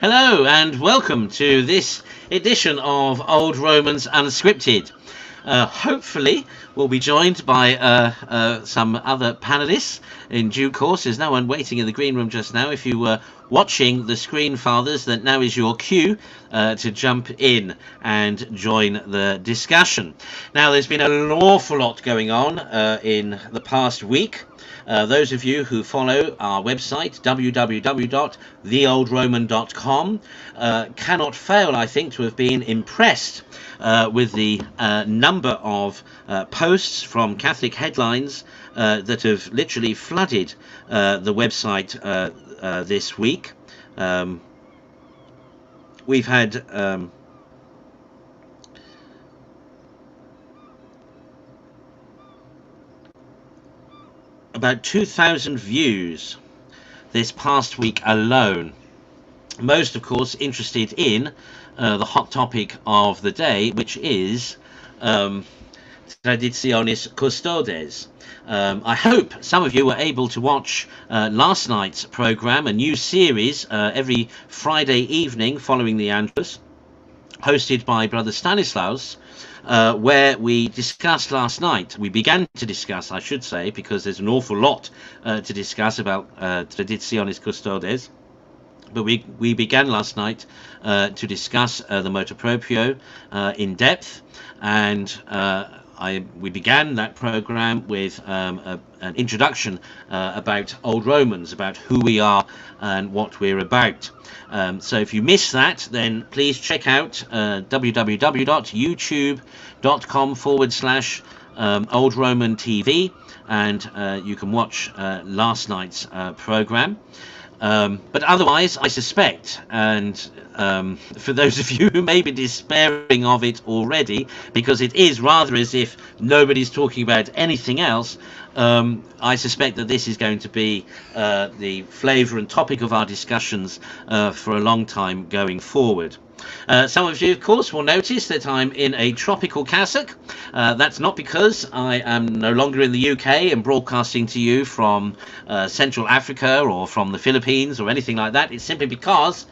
Hello and welcome to this edition of Old Romans Unscripted. Hopefully we'll be joined by some other panelists in due course. There's no one waiting in the green room just now. If you were watching the screen, fathers, that now is your cue to jump in and join the discussion. Now, there's been an awful lot going on in the past week. Those of you who follow our website, www.theoldroman.com, cannot fail, I think, to have been impressed with the number of posts from Catholic headlines that have literally flooded the website this week. We've had about 2,000 views this past week alone. Most, of course, interested in the hot topic of the day, which is Traditionis custodes. I hope some of you were able to watch last night's program, a new series every Friday evening following the Angelus, hosted by Brother Stanislaus, where we discussed last night. We began to discuss, I should say, because there's an awful lot to discuss about Traditionis custodes. But we began last night to discuss the motu proprio in depth, and we began that program with an introduction about Old Romans, about who we are and what we're about. So if you missed that, then please check out www.youtube.com/Old Roman TV, and you can watch last night's program. But otherwise, I suspect, and for those of you who may be despairing of it already, because it is rather as if nobody's talking about anything else, I suspect that this is going to be the flavour and topic of our discussions for a long time going forward. Some of you, of course, will notice that I'm in a tropical cassock. That's not because I am no longer in the UK and broadcasting to you from Central Africa or from the Philippines or anything like that. It's simply because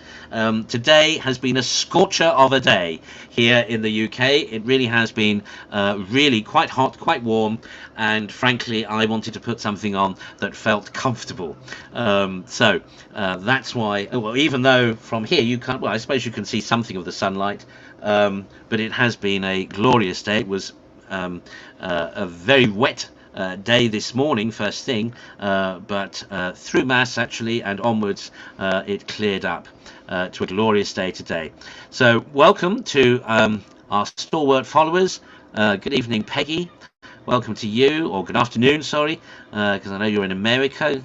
today has been a scorcher of a day here in the UK. It really has been really quite hot, quite warm, and frankly, I wanted to put something on that felt comfortable. So that's why, well, even though from here you can't, well, I suppose you can see something of the sunlight, but it has been a glorious day. It was a very wet day this morning, first thing, but through Mass actually and onwards it cleared up to a glorious day today. So welcome to our stalwart followers. Good evening, Peggy. Welcome to you, or good afternoon, sorry, because I know you're in America.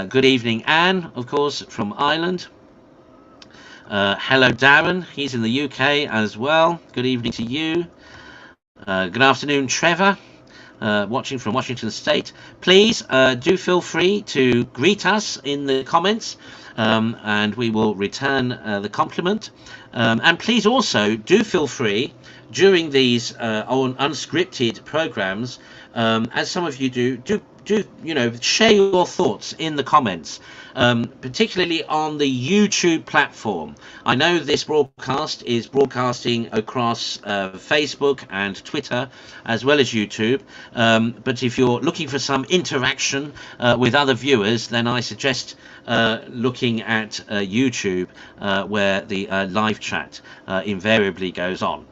Good evening, Anne, of course, from Ireland. Hello, Darren. He's in the UK as well. Good evening to you. Good afternoon, Trevor, watching from Washington State. Please do feel free to greet us in the comments, and we will return the compliment. And please also do feel free during these unscripted programs, as some of you do share your thoughts in the comments, particularly on the YouTube platform. I know this broadcast is broadcasting across Facebook and Twitter as well as YouTube, but if you're looking for some interaction with other viewers, then I suggest looking at YouTube, where the live chat invariably goes on.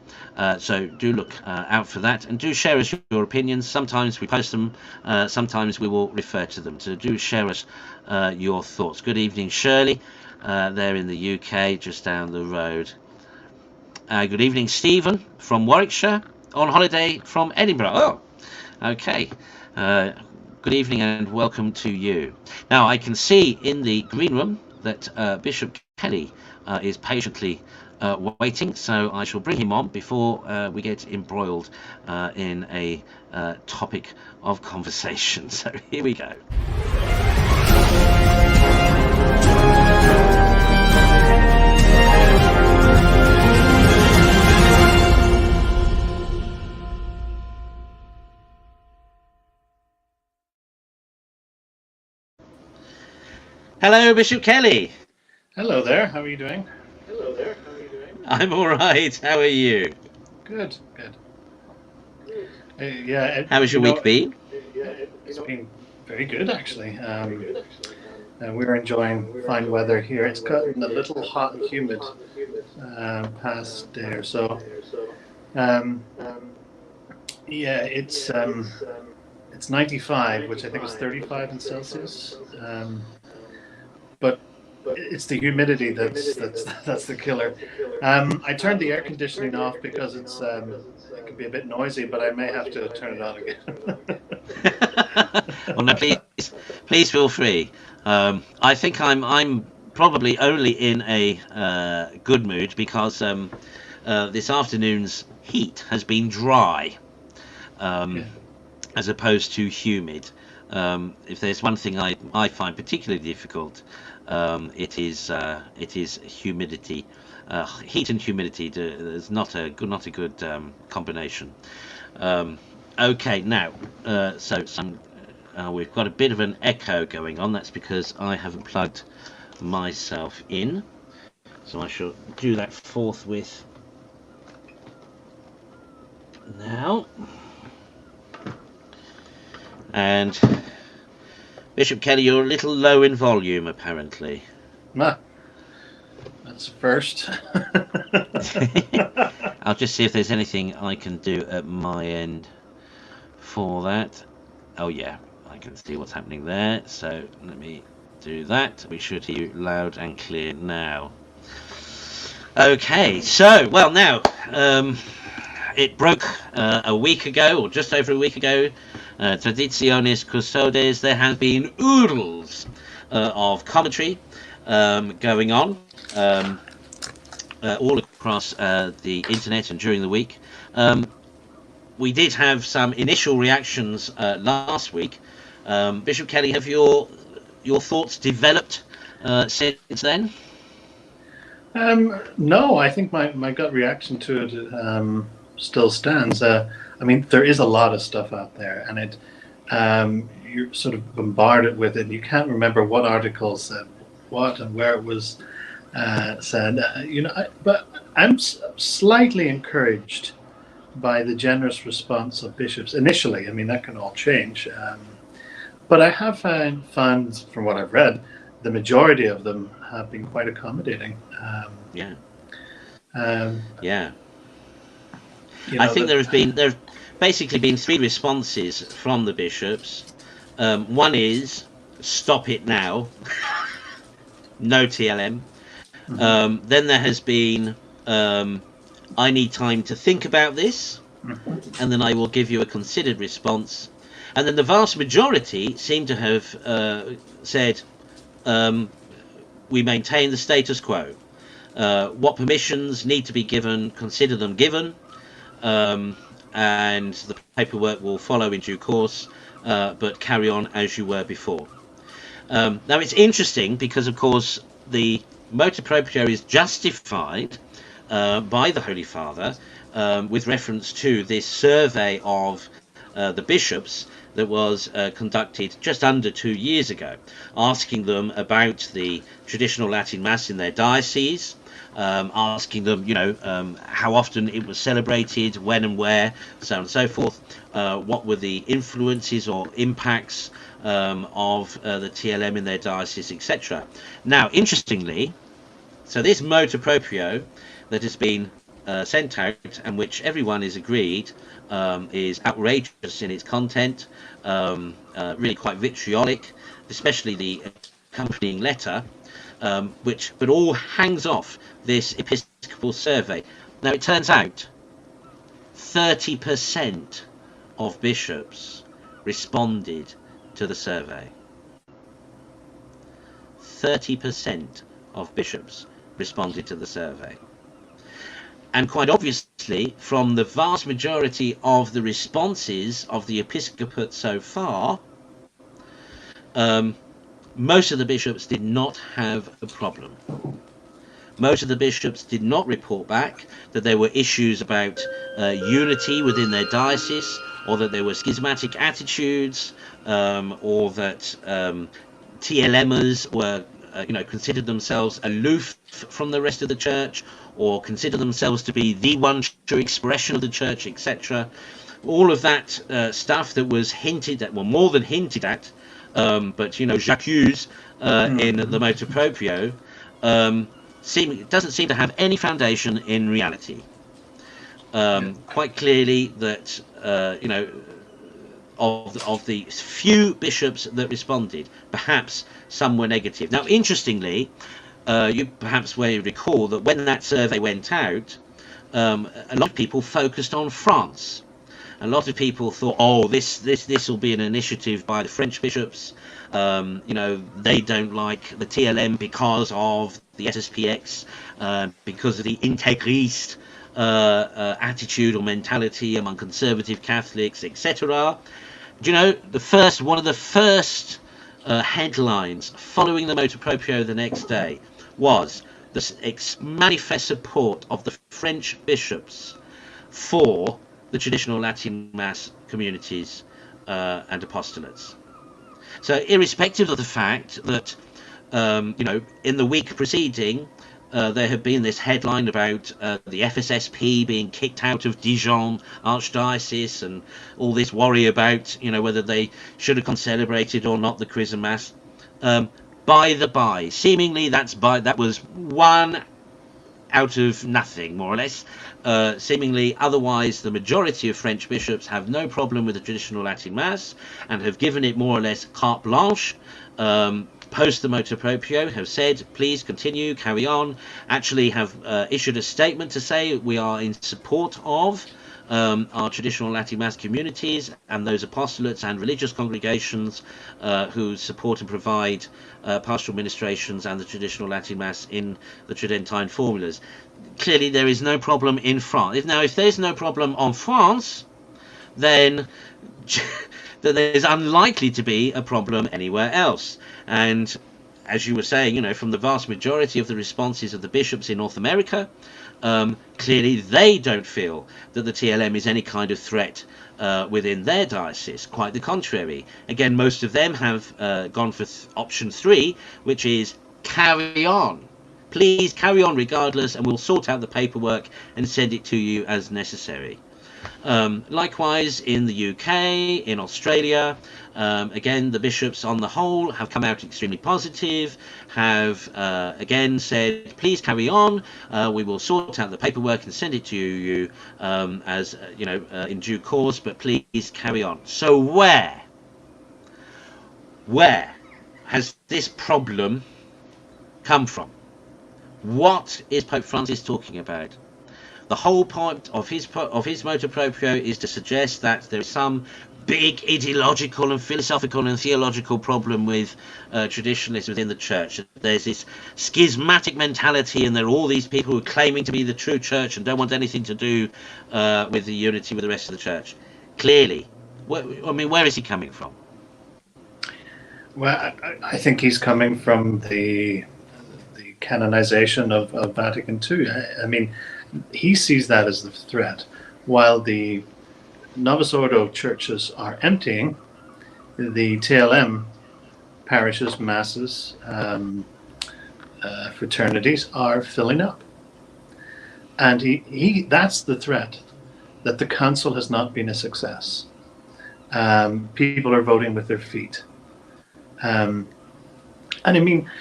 So do look out for that, and do share us your opinions. Sometimes we post them, sometimes we will refer to them. So do share us your thoughts. Good evening, Shirley, there in the UK, just down the road. Good evening, Stephen from Warwickshire, on holiday from Edinburgh. Oh, okay. Good evening and welcome to you. Now, I can see in the green room that Bishop Kelly is patiently waiting, so I shall bring him on before we get embroiled in a topic of conversation. So here we go. Hello, Bishop Kelly. Hello there, how are you doing? I'm all right. How are you? Good, good. Yeah, How has your week been? it's been very good actually. And we're enjoying fine weather here. It's gotten a little hot and humid past there, so um, yeah, it's 95, which I think is 35 in Celsius. But it's the humidity that's the killer. I turned the air conditioning off because it can be a bit noisy, but I may have to turn it on Well, no, please feel free. I think I'm probably only in a good mood because this afternoon's heat has been dry, um, again. as opposed to humid. If there's one thing I find particularly difficult, it is humidity. Heat and humidity is not a good combination. Um, okay, now we've got a bit of an echo going on. That's because I haven't plugged myself in. So I shall do that forthwith now. And Bishop Kelly, you're a little low in volume, apparently. Ah, that's a first. I'll just see if there's anything I can do at my end for that. Oh yeah, I can see what's happening there. So let me do that. We should hear you loud and clear now. Okay, so well now it broke a week ago, or just over a week ago. Traditionis, custodes. There have been oodles of commentary going on all across the internet and during the week. We did have some initial reactions last week. Bishop Kelly, have your thoughts developed since then? No, I think my gut reaction to it still stands. I mean, there is a lot of stuff out there, and you're sort of bombarded with it. You can't remember what article said what and where it was said. But I'm slightly encouraged by the generous response of bishops initially. I mean, that can all change. But I have found, from what I've read, the majority of them have been quite accommodating. Yeah. Um, Yeah. you I know, think there's basically been three responses from the bishops. One is stop it now, no TLM. mhm, Then there has been I need time to think about this, mhm. and then I will give you a considered response. And then the vast majority seem to have said we maintain the status quo. What permissions need to be given, consider them given, um, and the paperwork will follow in due course, but carry on as you were before. Now it's interesting because, of course, the motu proprio is justified by the Holy Father with reference to this survey of the bishops that was conducted just under 2 years ago, asking them about the traditional Latin Mass in their diocese, asking them, how often it was celebrated, when and where, so on and so forth, what were the influences or impacts of the TLM in their diocese, etc. Now, interestingly, so this motu proprio that has been sent out and which everyone is agreed is outrageous in its content, really quite vitriolic, especially the accompanying letter, which but all hangs off this episcopal survey. Now it turns out 30% of bishops responded to the survey. 30% of bishops responded to the survey. And quite obviously, from the vast majority of the responses of the episcopate so far, most of the bishops did not have a problem. Most of the bishops did not report back that there were issues about unity within their diocese, or that there were schismatic attitudes, or that TLMers were, considered themselves aloof from the rest of the church, or consider themselves to be the one true expression of the church, etc. All of that stuff that was hinted at, well, more than hinted at, but j'accuse in the motu proprio, doesn't seem to have any foundation in reality. Quite clearly that of the few bishops that responded, perhaps some were negative. Now, interestingly, you perhaps may recall that when that survey went out, a lot of people focused on France. A lot of people thought, oh, this will be an initiative by the French bishops. They don't like the TLM because of the SSPX, because of the integriste attitude or mentality among conservative Catholics, etc. Do you know, one of the first headlines following the motu proprio the next day was the manifest support of the French bishops for the traditional Latin Mass communities and apostolates. So, irrespective of the fact that, in the week preceding, there had been this headline about the FSSP being kicked out of Dijon Archdiocese, and all this worry about, whether they should have celebrated or not the Chrism Mass. By the by, seemingly that was one out of nothing, more or less. Seemingly, otherwise, the majority of French bishops have no problem with the traditional Latin Mass and have given it more or less carte blanche. Post the motu proprio, have said, please continue, carry on, actually have issued a statement to say we are in support of our traditional Latin Mass communities and those apostolates and religious congregations who support and provide pastoral ministrations and the traditional Latin Mass in the Tridentine formulas. Clearly there is no problem in France. Now, if there's no problem on France, then there's unlikely to be a problem anywhere else. And as you were saying, from the vast majority of the responses of the bishops in North America, clearly they don't feel that the TLM is any kind of threat within their diocese. Quite the contrary. Again, most of them have gone for option 3, which is carry on. Please carry on regardless, and we'll sort out the paperwork and send it to you as necessary. Likewise, in the UK, in Australia, again, the bishops on the whole have come out extremely positive, have again said, please carry on, we will sort out the paperwork and send it to you as in due course, but please carry on. So where has this problem come from? What is Pope Francis talking about? The whole point of his motu proprio is to suggest that there is some big ideological and philosophical and theological problem with traditionalists within the church. There's this schismatic mentality, and there are all these people who are claiming to be the true church and don't want anything to do with the unity with the rest of the church. Clearly, where is he coming from? Well, I think he's coming from the canonization of Vatican II. I mean, he sees that as the threat. While the Novus Ordo churches are emptying, the TLM parishes, masses, fraternities are filling up. And that's the threat, that the council has not been a success. People are voting with their feet. And I mean,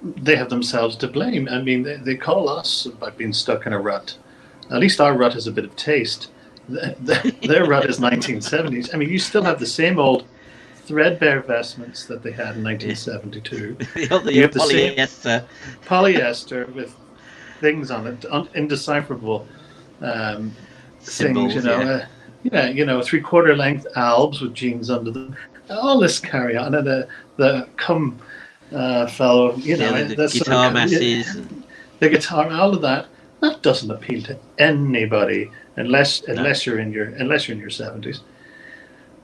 they have themselves to blame. I mean, they call us by being stuck in a rut. At least our rut has a bit of taste. Their rut is 1970s. I mean, you still have the same old threadbare vestments that they had in 1972. You have the polyester. same polyester with things on it, indecipherable Symbols, things, three-quarter length albs with jeans under them. All this carry on, and the fellow, the guitar masses, the guitar, all of that doesn't appeal to anybody unless you're in your 70s.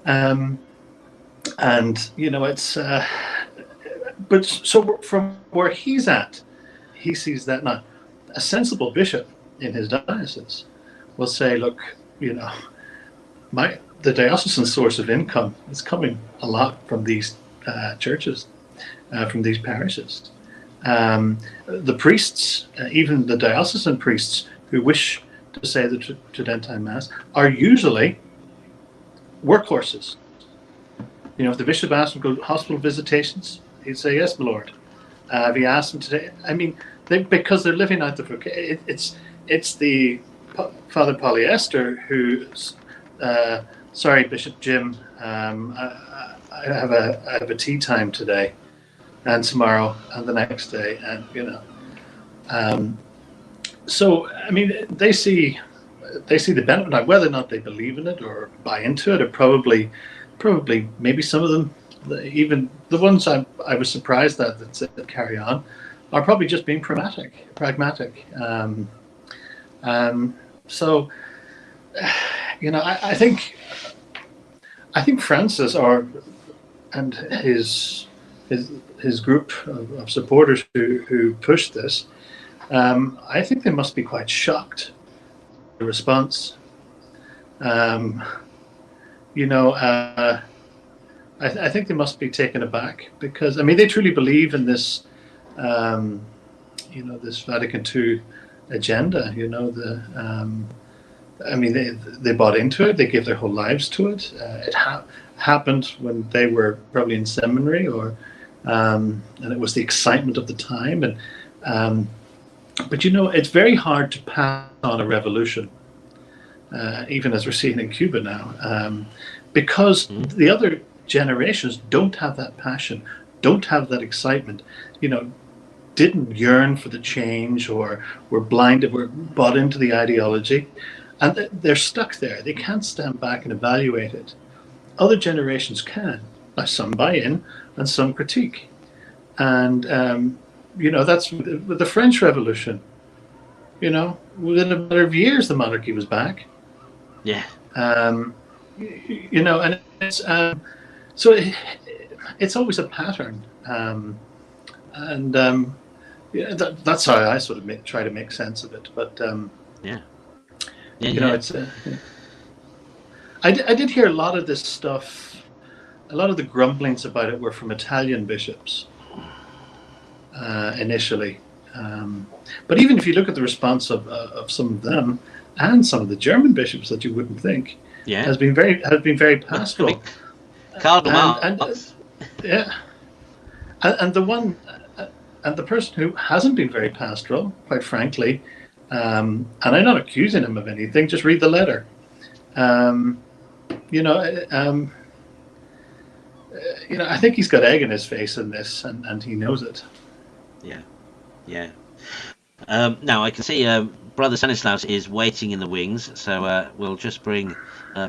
And it's but so from where he's at, he sees that now a sensible bishop in his diocese will say, look, the diocesan source of income is coming a lot from these churches, from these parishes. The priests, even the diocesan priests who wish to say the Tridentine Mass, are usually workhorses. You know, if the bishop asked him to go to hospital visitations, he'd say, "Yes, my lord." If he asked him today, I mean, because they're living out the vocation. It's the Father Polyester who, sorry, Bishop Jim, I have a tea time today, and tomorrow, and the next day, and you know. So I mean, they see the benefit. Now, whether or not they believe in it or buy into it, or probably maybe some of them, even the ones I was surprised that carry on, are probably just being pragmatic. So, you know, I think Francis and his group of supporters who pushed this, I think they must be quite shocked at the response. You know, I think they must be taken aback, because I mean they truly believe in this, you know, this Vatican II agenda. You know, I mean they bought into it. They gave their whole lives to it. It happened when they were probably in seminary, and it was the excitement of the time. And but you know, it's very hard to pass on a revolution, even as we're seeing in Cuba now, because the other generations don't have that passion, don't have that excitement, you know, didn't yearn for the change, or were blinded, were bought into the ideology, and they're stuck there. They can't stand back and evaluate it. Other generations can. Now, some buy in and some critique. And, you know, that's with the French Revolution. You know, within a matter of years, the monarchy was back. Yeah. You know, and it's so it's always a pattern, yeah, that's how I sort of try to make sense of it. But yeah, you know, it's I did hear a lot of this stuff. A lot of the grumblings about it were from Italian bishops initially. But even if you look at the response of some of them and some of the German bishops that you wouldn't think, has been very pastoral. Cardinal yeah, and the one and the person who hasn't been very pastoral, quite frankly, and I'm not accusing him of anything. Just read the letter. You know, I think he's got egg in his face in this, and he knows it. Yeah. Now I can see Brother Stanislaus is waiting in the wings, so we'll just bring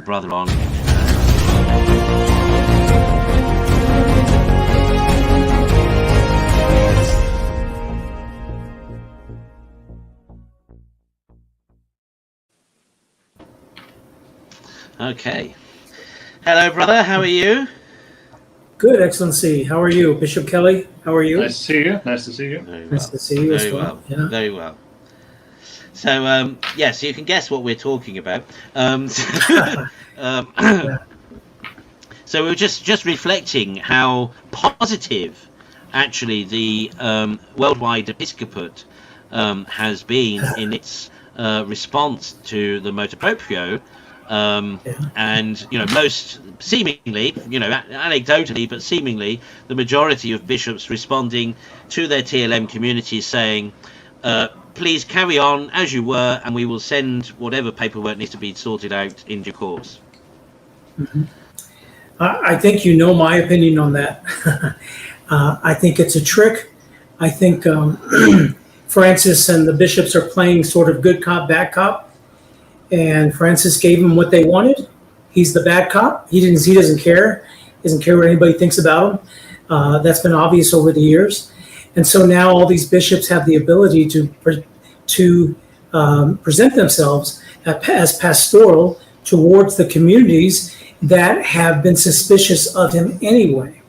Brother on. Okay. Hello, brother. How are you? Good, Excellency. How are you, Bishop Kelly? How are you? Nice to see you. Nice to see you. Very well. Nice to see you as well. Yeah. Very well. So, so you can guess what we're talking about. So we were just reflecting how positive, actually, the worldwide episcopate has been in its response to the motu proprio. And most seemingly, anecdotally, but seemingly, the majority of bishops responding to their TLM communities saying, please carry on as you were, and we will send whatever paperwork needs to be sorted out in due course. Mm-hmm. I think you know my opinion on that. I think it's a trick. I think Francis and the bishops are playing sort of good cop, bad cop. And Francis gave them what they wanted. He's the bad cop. He doesn't care. He doesn't care what anybody thinks about him. That's been obvious over the years. And so now all these bishops have the ability to present themselves as pastoral towards the communities that have been suspicious of him anyway.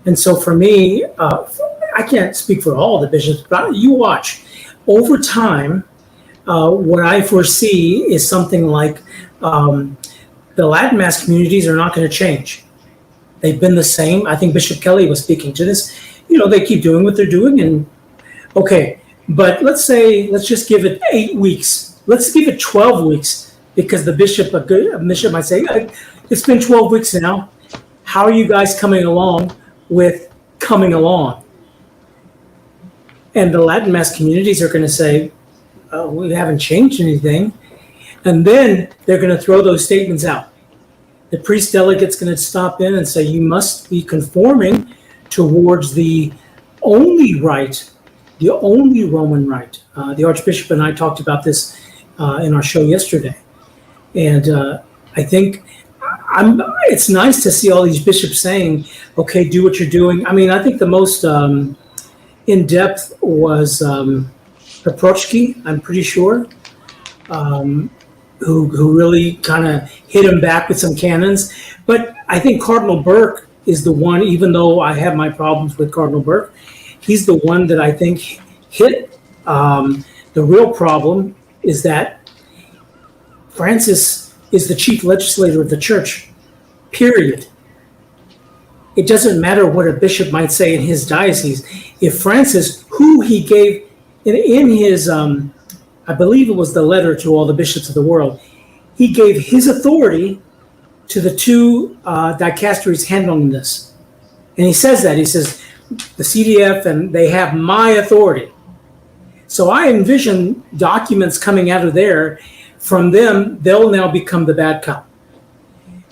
And so for me, I can't speak for all the bishops, but you watch. Over time, what I foresee is something like the Latin Mass communities are not going to change. They've been the same. I think Bishop Kelly was speaking to this. They keep doing what they're doing, and Okay, but let's just give it 8 weeks. Let's give it 12 weeks because a bishop might say, it's been 12 weeks now. How are you guys coming along with coming along? And the Latin Mass communities are going to say, we haven't changed anything. And then they're going to throw those statements out. The priest delegate's going to stop in and say, you must be conforming towards the only rite, the only Roman rite. The Archbishop and I talked about this in our show yesterday. And I think it's nice to see all these bishops saying, okay, do what you're doing. I mean, I think the most in-depth was Proprochki, I'm pretty sure, who really kind of hit him back with some cannons. But I think Cardinal Burke is the one, even though I have my problems with Cardinal Burke, he's the one that I think hit. The real problem is that Francis is the chief legislator of the church, period. It doesn't matter what a bishop might say in his diocese. If Francis, who he gave in his, I believe it was the letter to all the bishops of the world, he gave his authority to the two dicasteries handling this. And he says that. He says, the CDF, and they have my authority. So I envision documents coming out of there. From them, they'll now become the bad cop.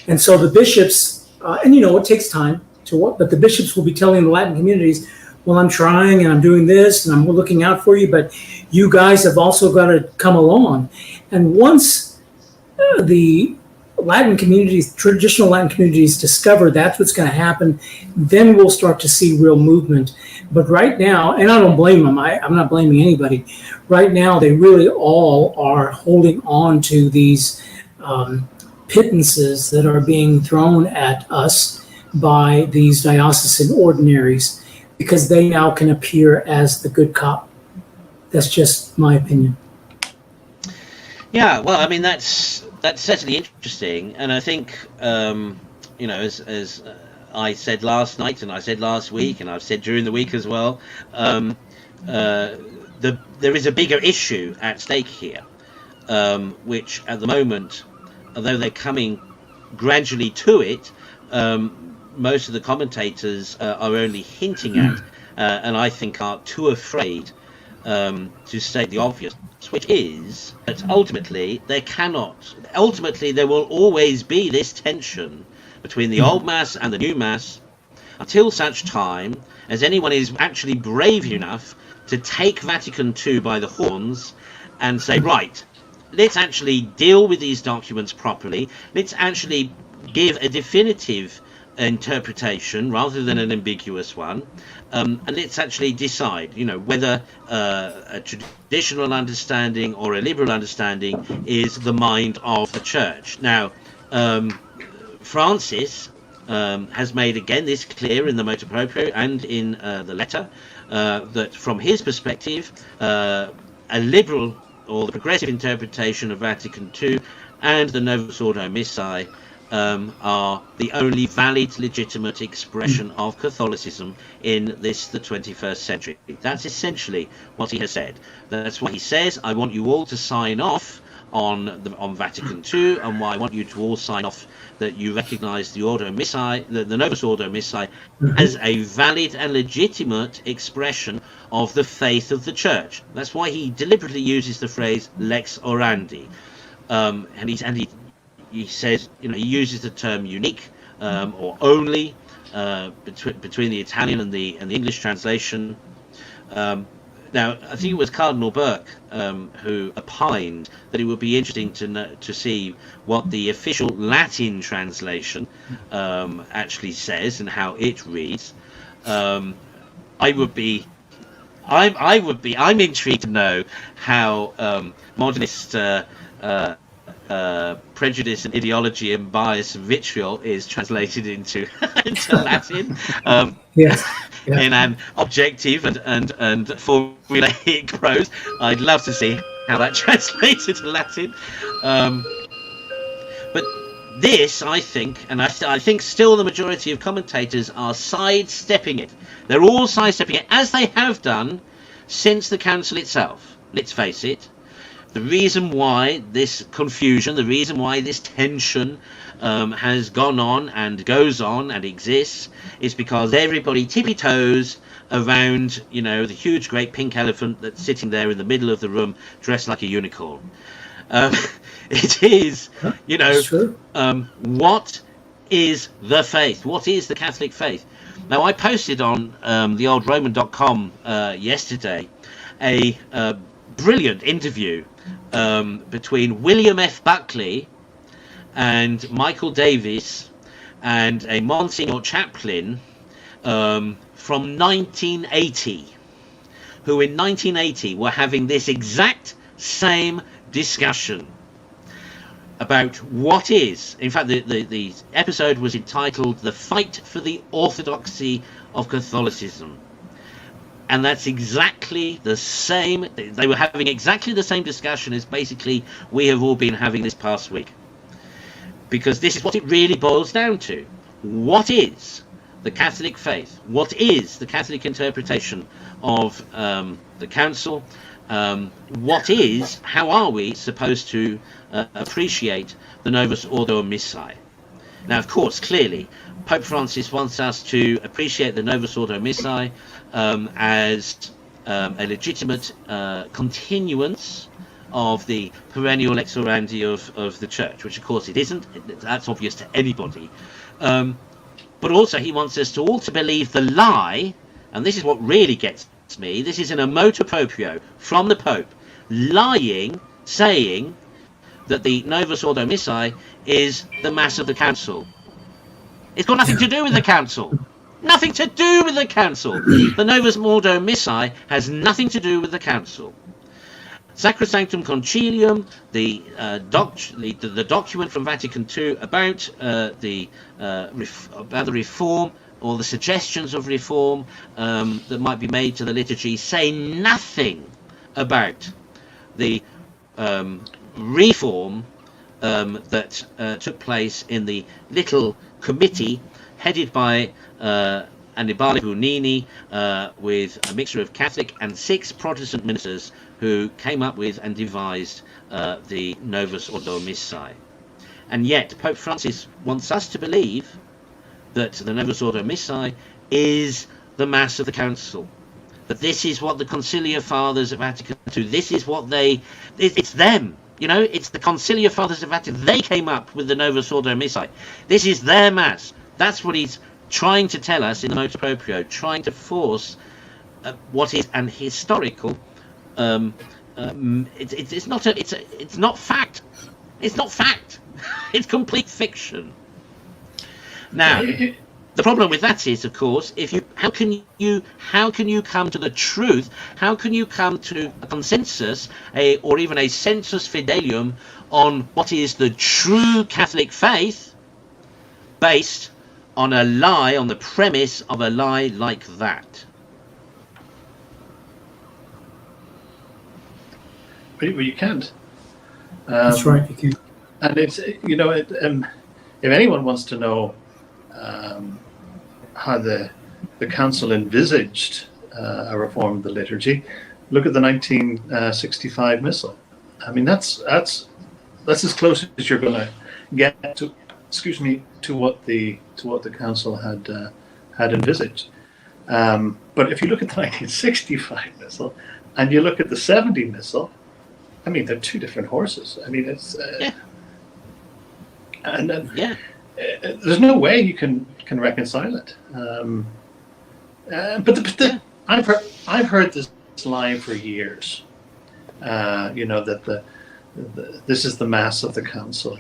And so the bishops, and it takes time to work, but the bishops will be telling the Latin communities, well, I'm trying and I'm doing this and I'm looking out for you, but you guys have also got to come along. And once the Latin communities, traditional Latin communities discover that's what's going to happen, then we'll start to see real movement. But right now, and I don't blame them, I'm not blaming anybody. Right now, they really all are holding on to these pittances that are being thrown at us by these diocesan ordinaries, because they now can appear as the good cop. That's just my opinion. Yeah, well, I mean, that's certainly interesting, and I think as I said last night, and I said last week, and I've said during the week as well, there is a bigger issue at stake here, which at the moment, although they're coming gradually to it, most of the commentators are only hinting at, and I think are too afraid to state the obvious, which is that ultimately there will always be this tension between the Old Mass and the New Mass until such time as anyone is actually brave enough to take Vatican II by the horns and say, right, let's actually deal with these documents properly, let's actually give a definitive interpretation rather than an ambiguous one, and let's actually decide, whether a traditional understanding or a liberal understanding is the mind of the church. Now, Francis has made again this clear in the motu proprio and in the letter, that from his perspective, a liberal or the progressive interpretation of Vatican II and the Novus Ordo Missae are the only valid, legitimate expression of Catholicism in the 21st century. That's essentially what he has said. That's why he says, I want you all to sign off on Vatican II, and why I want you to all sign off that you recognise the Ordo Missae, the Novus Ordo Missae, as a valid and legitimate expression of the faith of the Church. That's why he deliberately uses the phrase lex orandi, and he says, he uses the term unique or only between the Italian and the English translation. Now, I think it was Cardinal Burke who opined that it would be interesting to see what the official Latin translation actually says and how it reads. I'm intrigued to know how modernist prejudice and ideology and bias and vitriol is translated into Latin. In an objective and formulaic prose. I'd love to see how that translates into Latin. But this, I think, and I think still the majority of commentators are sidestepping it. They're all sidestepping it, as they have done since the council itself. Let's face it, the reason why this confusion, the reason why this tension has gone on and goes on and exists is because everybody tippy-toes around, the huge great pink elephant that's sitting there in the middle of the room dressed like a unicorn. It is, what is the faith? What is the Catholic faith? Now, I posted on the Old Roman.com yesterday a brilliant interview between William F. Buckley and Michael Davis and a Monsignor chaplain from 1980, who in 1980 were having this exact same discussion about what is, in fact, the episode was entitled "The Fight for the Orthodoxy of Catholicism." And that's exactly the same, they were having exactly the same discussion as basically we have all been having this past week. Because this is what it really boils down to. What is the Catholic faith? What is the Catholic interpretation of the Council? How are we supposed to appreciate the Novus Ordo Missae? Now, of course, clearly, Pope Francis wants us to appreciate the Novus Ordo Missae as a legitimate continuance of the perennial ex orandi of the Church, which of course it isn't. That's obvious to anybody. But also he wants us to all to believe the lie, and this is what really gets me. This is an motu proprio from the Pope, lying, saying that the Novus Ordo Missae is the Mass of the Council. It's got nothing to do with the Council. Nothing to do with the Council. The Novus Ordo Missae has nothing to do with the Council. Sacrosanctum Concilium, the document from Vatican II about the reform or the suggestions of reform that might be made to the liturgy, say nothing about the reform that took place in the little committee headed by Annibale Bugnini with a mixture of Catholic and 6 Protestant ministers who came up with and devised the Novus Ordo Missae. And yet Pope Francis wants us to believe that the Novus Ordo Missae is the Mass of the Council. That this is what the Conciliar Fathers of Vatican II, this is what it's them. It's the Conciliar Fathers of Vatican. They came up with the Novus Ordo Missae. This is their Mass. That's what he's trying to tell us in the motu proprio, trying to force what is an historical. It's not fact. It's not fact. It's complete fiction. Now, the problem with that is, of course, how can you come to the truth? How can you come to a consensus, or even a sensus fidelium on what is the true Catholic faith, based on a lie, on the premise of a lie like that? Well, you can't. That's right, you can't. And it's, if anyone wants to know how the council envisaged a reform of the liturgy, look at the 1965 Missal. I mean, that's as close as you're going to get to, to what the council had envisaged. But if you look at the 1965 Missal and you look at the 70 Missal, I mean, they're two different horses. I mean, it's there's no way you can reconcile it. I've heard this line for years. That this is the Mass of the Council.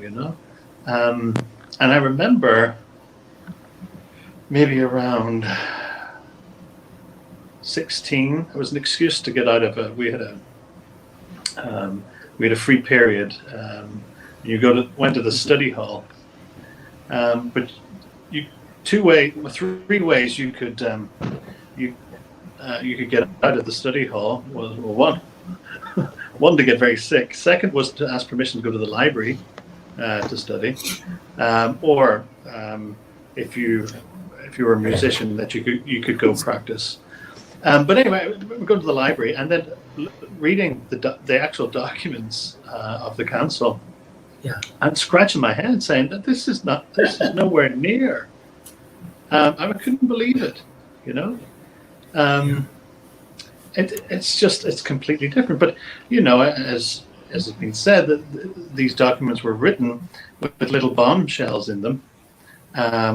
And I remember maybe around 16, it was an excuse to get out of we had a free period. You went to the study hall, but three ways you could get out of the study hall. Well, one to get very sick. Second was to ask permission to go to the library to study, or if you were a musician, that you could go practice. But anyway, we go to the library, and then reading the actual documents of the council, and scratching my head, saying that this is nowhere near. I couldn't believe it, you know. It's completely different. But you know, as has been said, that these documents were written with little bombshells in them,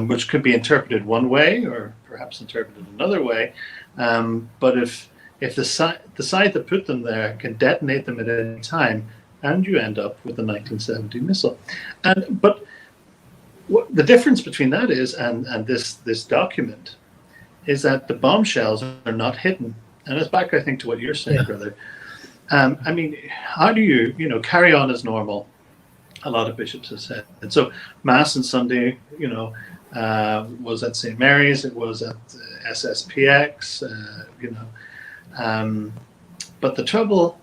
which could be interpreted one way or perhaps interpreted another way. But if the side that put them there can detonate them at any time, and you end up with a 1970 missile. But what the difference between that is and this document is that the bombshells are not hidden. And it's back, I think, to what you're saying, brother. I mean, how do you carry on as normal? A lot of bishops have said. And so Mass on Sunday, was at St. Mary's, it was at SSPX, but the trouble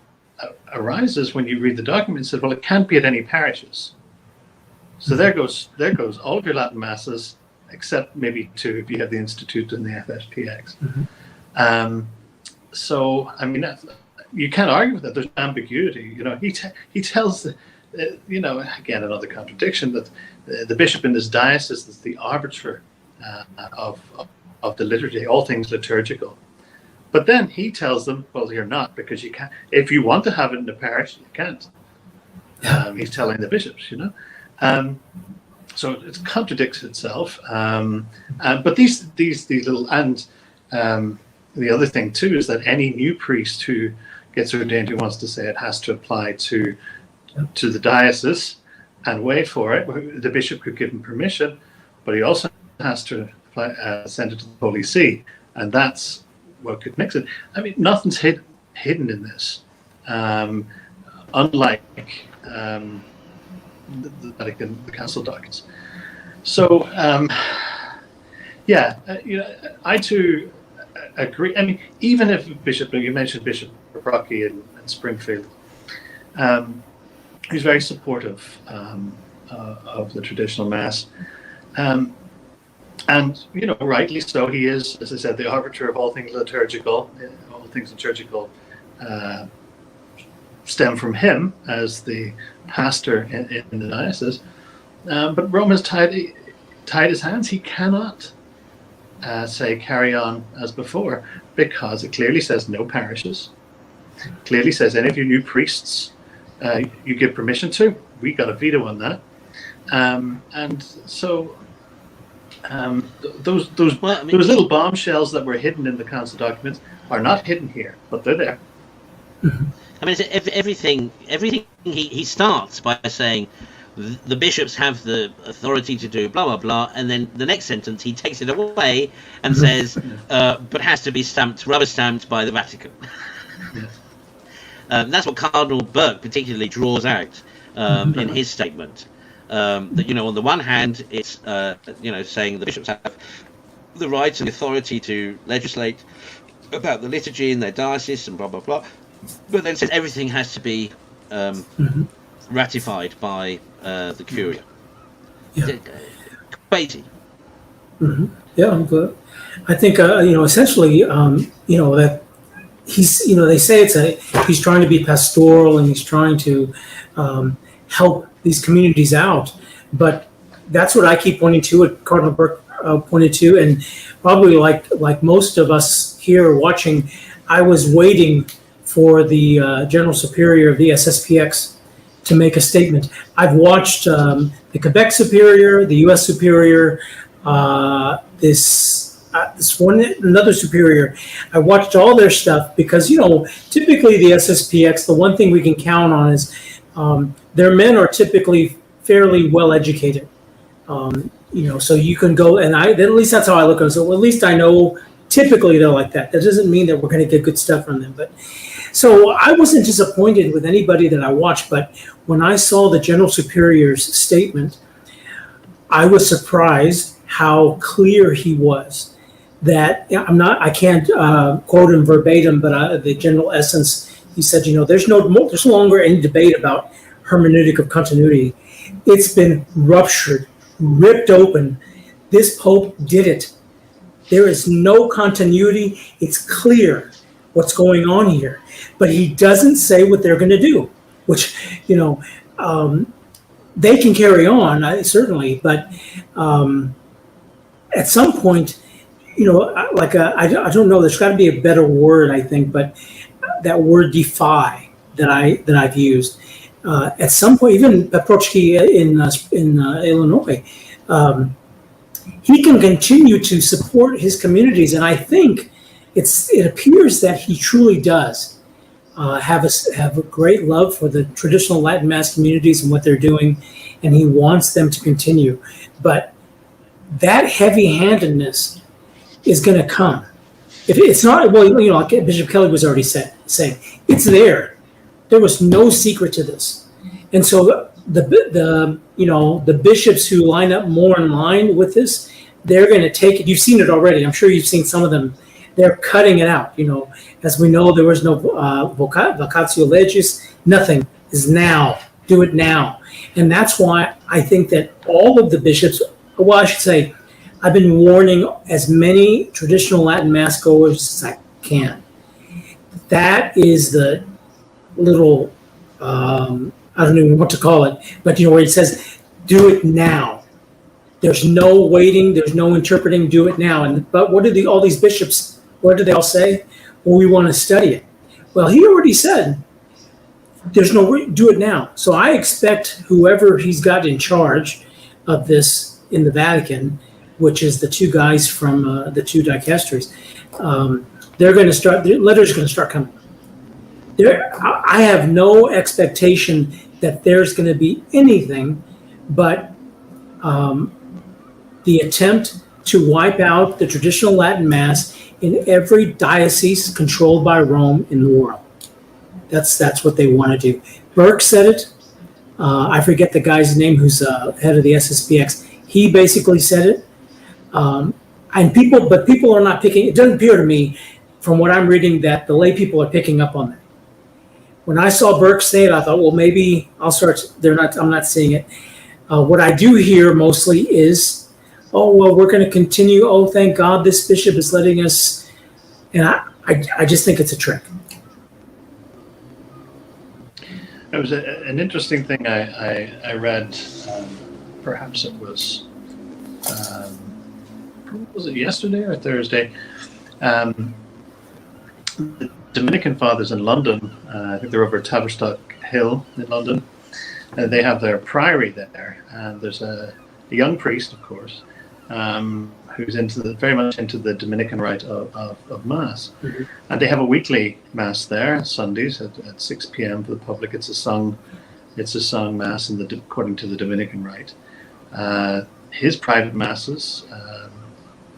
arises when you read the document and said, well, it can't be at any parishes. So there goes all of your Latin Masses, except maybe 2 if you have the Institute and the FSPX. So, I mean, you can't argue with that. There's ambiguity. He tells, again, another contradiction, that the bishop in this diocese is the arbiter of the liturgy, all things liturgical. But then he tells them, well, you're not, because you can't. If you want to have it in the parish, you can't. He's telling the bishops, so it contradicts itself. But these little, and the other thing too is that any new priest who gets ordained who wants to say it has to apply to the diocese and wait for it. The bishop could give him permission, but he also has to send it to the Holy See, and that's what could mix it. I mean, nothing's hidden in this, unlike the Vatican, the Council documents. So, I too agree. I mean, even if you mentioned Bishop Rocky in Springfield, he's very supportive of the traditional Mass. And, rightly so, he is, as I said, the arbiter of all things liturgical. All things liturgical stem from him as the pastor in the diocese. But Rome has tied his hands. He cannot say carry on as before, because it clearly says no parishes. Clearly says any of you new priests you give permission to. We got a veto on that. And so those little bombshells that were hidden in the council documents are not hidden here, but they're there. I mean, it's everything he starts by saying the bishops have the authority to do blah blah blah, and then the next sentence he takes it away and says but has to be rubber stamped by the Vatican. That's what Cardinal Burke particularly draws out in his statement. That on the one hand it's saying the bishops have the right and the authority to legislate about the liturgy in their diocese and blah blah blah, but then says everything has to be ratified by the Curia. Crazy. Yeah, I'm good. I think essentially that he's they say he's trying to be pastoral and he's trying to help these communities out, but that's what I keep pointing to, what Cardinal Burke pointed to, and probably like most of us here watching, I was waiting for the General Superior of the SSPX to make a statement. I've watched the Quebec Superior, the U.S. Superior, this one, another Superior. I watched all their stuff because typically the SSPX, the one thing we can count on is their men are typically fairly well educated. So you can go, and at least that's how I look at it. So at least I know typically they're like that. That doesn't mean that we're going to get good stuff from them. But so I wasn't disappointed with anybody that I watched, but when I saw the General Superior's statement, I was surprised how clear he was. That I can't quote him verbatim, but the general essence, he said, there's no longer any debate about hermeneutic of continuity. It's been ruptured, ripped open. This Pope did it. There is no continuity. It's clear what's going on here. But he doesn't say what they're going to do, which, they can carry on, certainly, but at some point, I don't know, there's got to be a better word, I think, but that word defy that I've used. At some point, even Paprochki in Illinois, he can continue to support his communities, and I think it appears that he truly does have a great love for the traditional Latin Mass communities and what they're doing, and he wants them to continue. But that heavy-handedness is going to come. If it's not, well, like Bishop Kelly was already saying, it's there. There was no secret to this, and so the bishops who line up more in line with this, they're going to take it. You've seen it already. I'm sure you've seen some of them. They're cutting it out. As we know, there was no vacatio legis. Nothing is now. Do it now, and that's why I think that all of the bishops. Well, I should say, I've been warning as many traditional Latin Mass goers as I can. That is the little, I don't even know what to call it, but where it says, do it now. There's no waiting, there's no interpreting, do it now. But what did all these bishops, what did they all say? Well, we want to study it. Well, he already said, there's no, do it now. So I expect whoever he's got in charge of this in the Vatican, which is the two guys from the two dicasteries, they're going to start, the letters are going to start coming. I have no expectation that there's going to be anything but the attempt to wipe out the traditional Latin Mass in every diocese controlled by Rome in the world. That's what they want to do. Burke said it. I forget the guy's name who's head of the SSPX. He basically said it. And people are not picking. It doesn't appear to me, from what I'm reading, that the lay people are picking up on that. When I saw Burke say it, I thought, well, maybe I'll start. I'm not seeing it. What I do hear mostly is, oh, well, we're going to continue. Oh, thank God this bishop is letting us. And I just think it's a trick. It was an interesting thing I read. Perhaps it was it yesterday or Thursday? The Dominican Fathers in London, I think they're over Tavistock Hill in London, and they have their priory there. And there's a young priest, of course, who's very much into the Dominican rite of Mass. Mm-hmm. And they have a weekly Mass there, Sundays at 6 p.m. for the public. It's a sung Mass according to the Dominican rite. His private Masses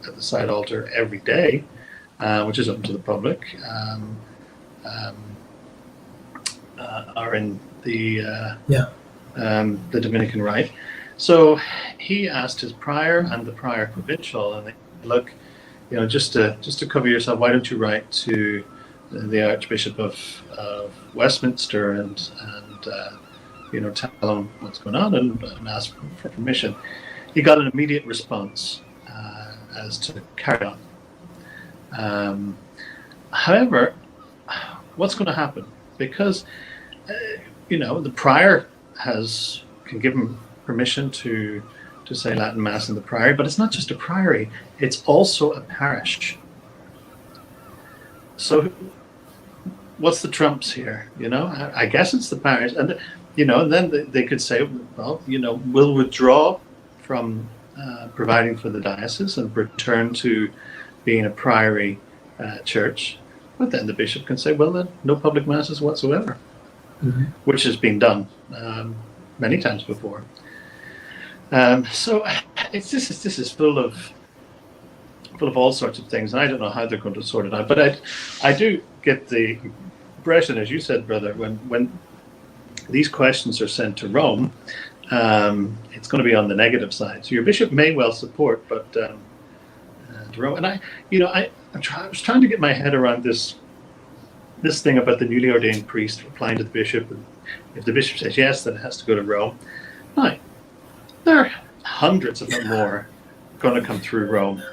at the side altar every day, which is open to the public, are in the Dominican rite. So he asked his prior and the prior provincial, and they said, look, just to cover yourself, why don't you write to the Archbishop of Westminster and tell him what's going on and ask for permission. He got an immediate response as to carry on. However, what's going to happen? Because the prior can give him permission to say Latin Mass in the priory, but it's not just a priory; it's also a parish. So, what's the trumps here? I guess it's the parish, and and then they could say, well, we'll withdraw from providing for the diocese and return to being a priory church. But then the bishop can say, well, then no public masses whatsoever, mm-hmm. which has been done many times before. So this is full of all sorts of things, and I don't know how they're going to sort it out. But I do get the impression, as you said, brother, when these questions are sent to Rome, it's going to be on the negative side. So your bishop may well support, but to Rome. And I was trying to get my head around this thing about the newly ordained priest replying to the bishop. And if the bishop says yes, then it has to go to Rome. Now, there are hundreds, if not more, going to come through Rome.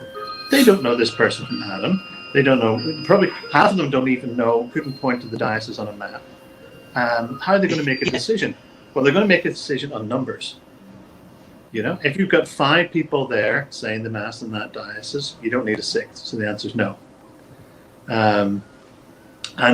They don't know this person from Adam. They don't know, probably half of them don't even know, couldn't point to the diocese on a map. How are they going to make a decision? Well, they're going to make a decision on numbers. You know, if you've got 5 people there saying the Mass in that diocese, you don't need a 6th. So the answer is no. And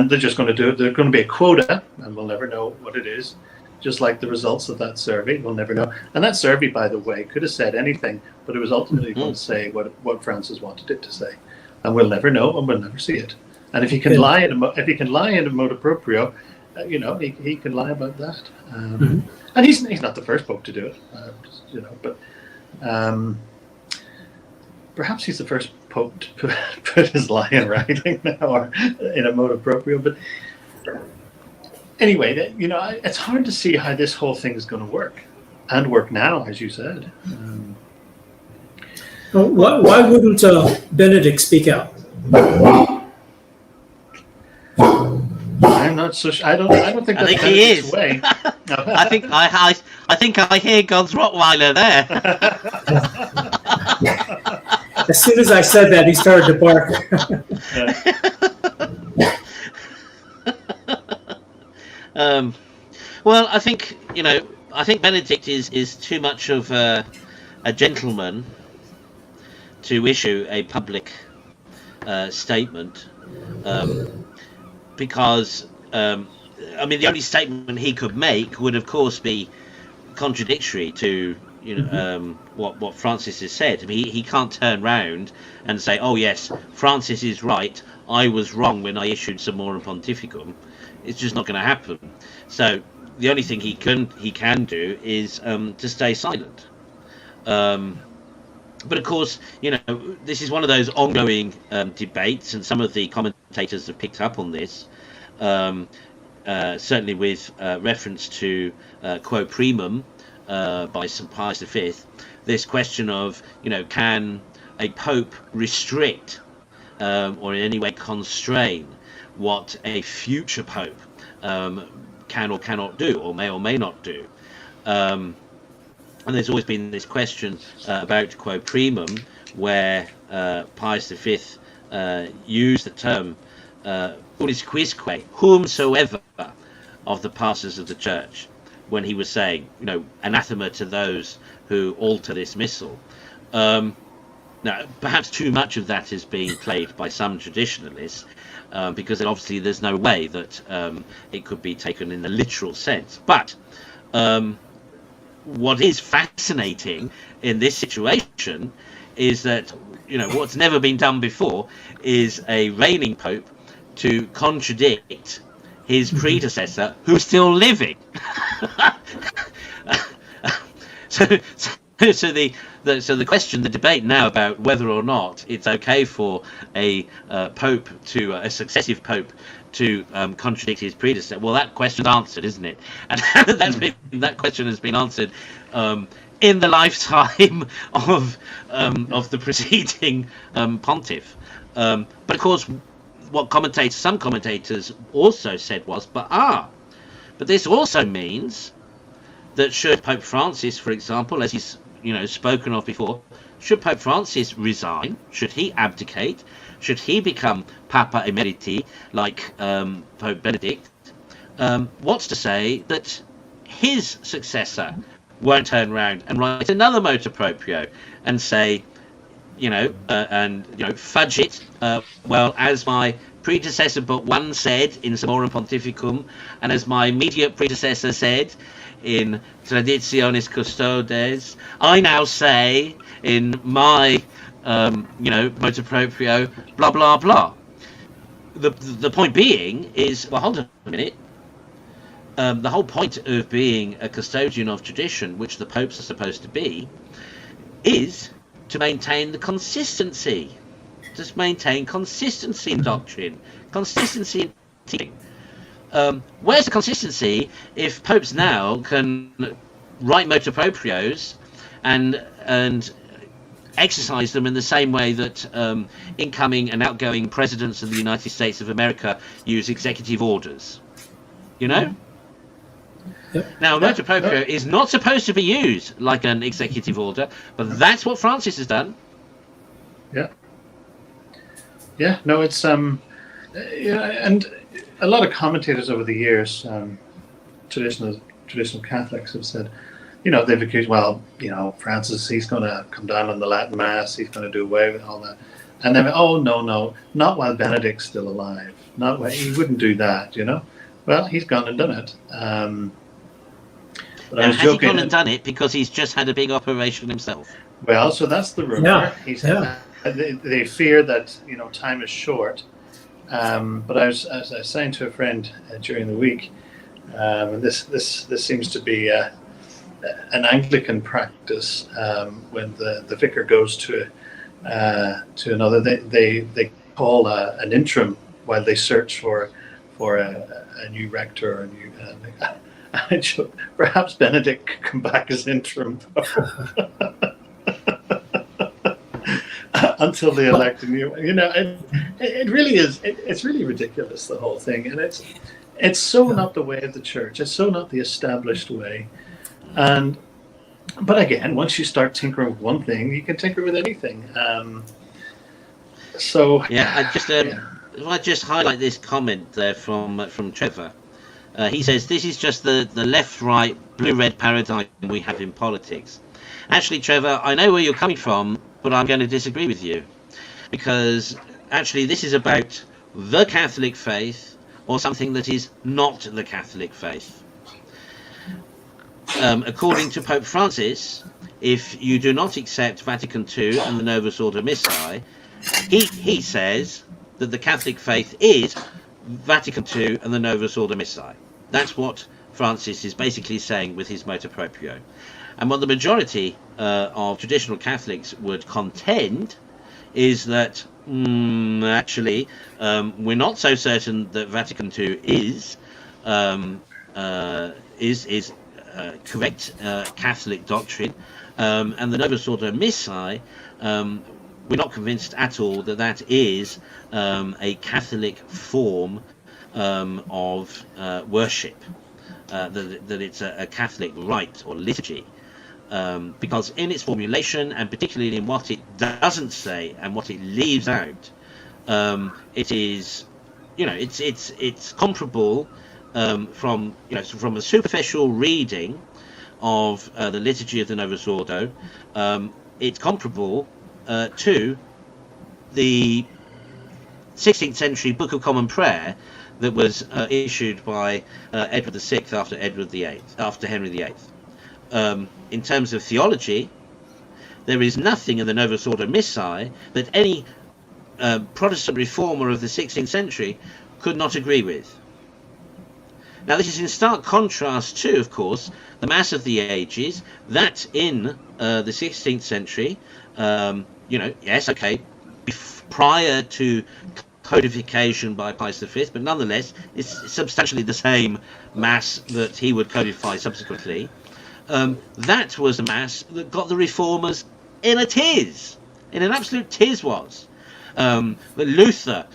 they're just going to do it. There's going to be a quota, and we'll never know what it is. Just like the results of that survey, we'll never know. And that survey, by the way, could have said anything, but it was ultimately going to say what Francis wanted it to say, and we'll never know, and we'll never see it. And if he can lie in a motu proprio, you know, he can lie about that. And he's not the first pope to do it, you know. But perhaps he's the first pope to put his lie in writing now, or in a motu proprio. But anyway, you know, it's hard to see how this whole thing is going to work, and work now, as you said. Why wouldn't Benedict speak out? I'm not so sure. I don't think that's he is. Way. No. I think I hear God's Rottweiler there. As soon as I said that, he started to bark. Well, I think Benedict is too much of a gentleman to issue a public statement, because the only statement he could make would, of course, be contradictory to what Francis has said. I mean, he can't turn round and say, "Oh yes, Francis is right. I was wrong when I issued Summorum Pontificum." It's just not going to happen. So the only thing he can do is to stay silent. But of course, this is one of those ongoing debates, and some of the commentators have picked up on this. Certainly with reference to Quo Primum by St. Pius V, this question of, can a pope restrict or in any way constrain what a future pope can or cannot do, or may not do. And there's always been this question about Quo Primum, where Pius V used the term unis quisque, whomsoever of the pastors of the church, when he was saying, anathema to those who alter this missal. Now, perhaps too much of that is being played by some traditionalists, because obviously there's no way that it could be taken in the literal sense. But what is fascinating in this situation is that, what's never been done before is a reigning pope to contradict his predecessor who's still living. So the question, the debate now about whether or not it's okay for a pope to a successive pope to contradict his predecessor. Well, that question's answered, isn't it? And that question has been answered in the lifetime of the preceding pontiff. But of course, what some commentators also said was, but this also means that should Pope Francis, for example, as he's spoken of before, should Pope Francis resign, should he abdicate, should he become Papa Emeriti like Pope Benedict, what's to say that his successor won't turn around and write another motu proprio and say, fudge it, well, as my predecessor but one said in Summorum Pontificum, and as my immediate predecessor said in Traditionis custodes, I now say in my motu proprio, blah blah blah. The point being is, well, hold on a minute. The whole point of being a custodian of tradition, which the popes are supposed to be, is to maintain the consistency. Just maintain consistency in doctrine, consistency in teaching. Where's the consistency if popes now can write motu proprios and exercise them in the same way that incoming and outgoing presidents of the United States of America use executive orders? Yep. Now, motu proprio is not supposed to be used like an executive order, but that's what Francis has done. Yeah. Yeah, no, it's and a lot of commentators over the years, traditional Catholics have said, they've accused, well, Francis, he's going to come down on the Latin Mass, he's going to do away with all that, and then, oh no, not while Benedict's still alive, not while, he wouldn't do that, Well, he's gone and done it. But I was has he joking. gone and done it because he's just had a big operation himself? Well, so that's the rumor. They fear that time is short. But I was saying to a friend during the week, and this seems to be an Anglican practice. When the vicar goes to another, they call an interim while they search for a new rector or a new. Perhaps Benedict could come back as interim until they elect a new. It really is. It's really ridiculous, the whole thing, and it's so not the way of the church. It's so not the established way. But again, once you start tinkering with one thing, you can tinker with anything. I just highlight this comment there from Trevor. He says this is just the left-right blue-red paradigm we have in politics. Actually, Trevor, I know where you're coming from, but I'm going to disagree with you, because actually this is about the Catholic faith or something that is not the Catholic faith. According to Pope Francis, if you do not accept Vatican II and the Novus Ordo Missae, he says that the Catholic faith is Vatican II and the Novus Ordo Missae. That's what Francis is basically saying with his motu proprio. And what the majority of traditional Catholics would contend is that actually we're not so certain that Vatican II is correct Catholic doctrine, and the Novus Ordo Missae, we're not convinced at all that is a Catholic form of worship, that it's a Catholic rite or liturgy, because in its formulation, and particularly in what it doesn't say and what it leaves out, it is, it's comparable from a superficial reading of the liturgy of the Novus Ordo. It's comparable to the 16th century Book of Common Prayer that was issued by Edward VI after Henry VIII. In terms of theology, there is nothing in the Novus Ordo Missae that any Protestant reformer of the 16th century could not agree with. Now, this is in stark contrast to, of course, the Mass of the Ages, that in the 16th century, prior to codification by Pius V, but nonetheless, it's substantially the same Mass that he would codify subsequently. That was the Mass that got the reformers in an absolute tiz was. Luther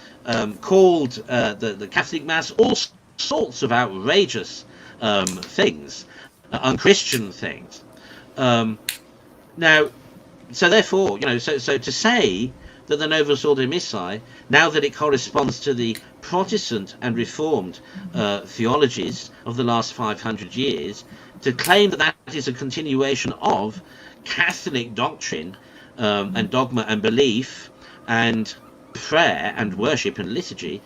called the Catholic Mass all sorts of outrageous things, unchristian things. Now, so therefore, so to say that the Novus Ordo Missae, now that it corresponds to the Protestant and Reformed theologies of the last 500 years, to claim that is a continuation of Catholic doctrine and dogma and belief and prayer and worship and liturgy,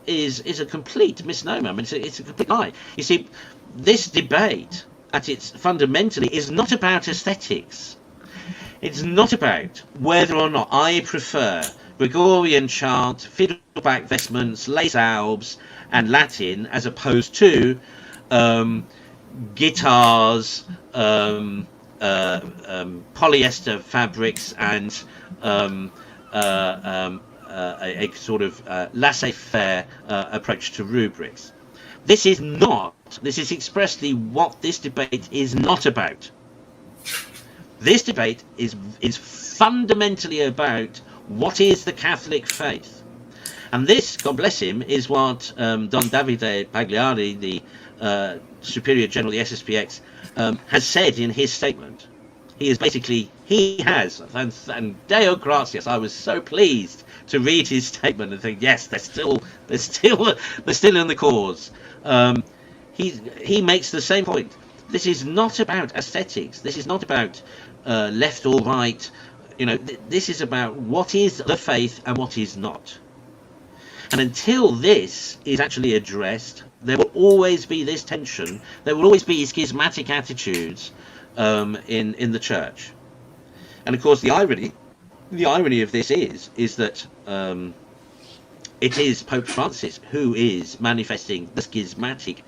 is a complete misnomer. I mean, it's a complete lie. You see, this debate at its fundamentally is not about aesthetics. It's not about whether or not I prefer Gregorian chant, fiddleback vestments, lace albs, and Latin, as opposed to guitars, polyester fabrics, and a sort of laissez-faire approach to rubrics. This is expressly what this debate is not about. This debate is fundamentally about what is the Catholic faith. And this, God bless him, is what Don Davide Pagliari, the Superior General of the SSPX, has said in his statement. he has, and Deo gratias, I was so pleased to read his statement and think, yes, they're still in the cause. He makes the same point. This is not about aesthetics. This is not about left or right. This is about what is the faith and what is not. And until this is actually addressed, there will always be this tension. There will always be schismatic attitudes in the church. And of course, the irony of this is that it is Pope Francis who is manifesting the schismatic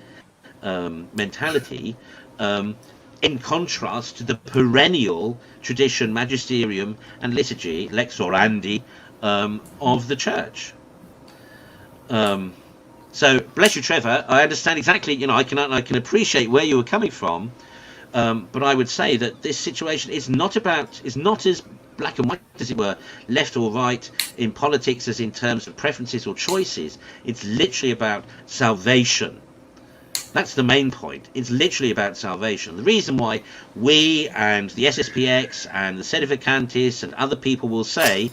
mentality, in contrast to the perennial tradition, magisterium, and liturgy, lex orandi, of the church. So bless you, Trevor. I understand exactly. I can appreciate where you were coming from, but I would say that this situation is not as black and white, as it were, left or right in politics as in terms of preferences or choices. It's literally about salvation. That's the main point. It's literally about salvation. The reason why we and the SSPX and the Sedevacantists and other people will say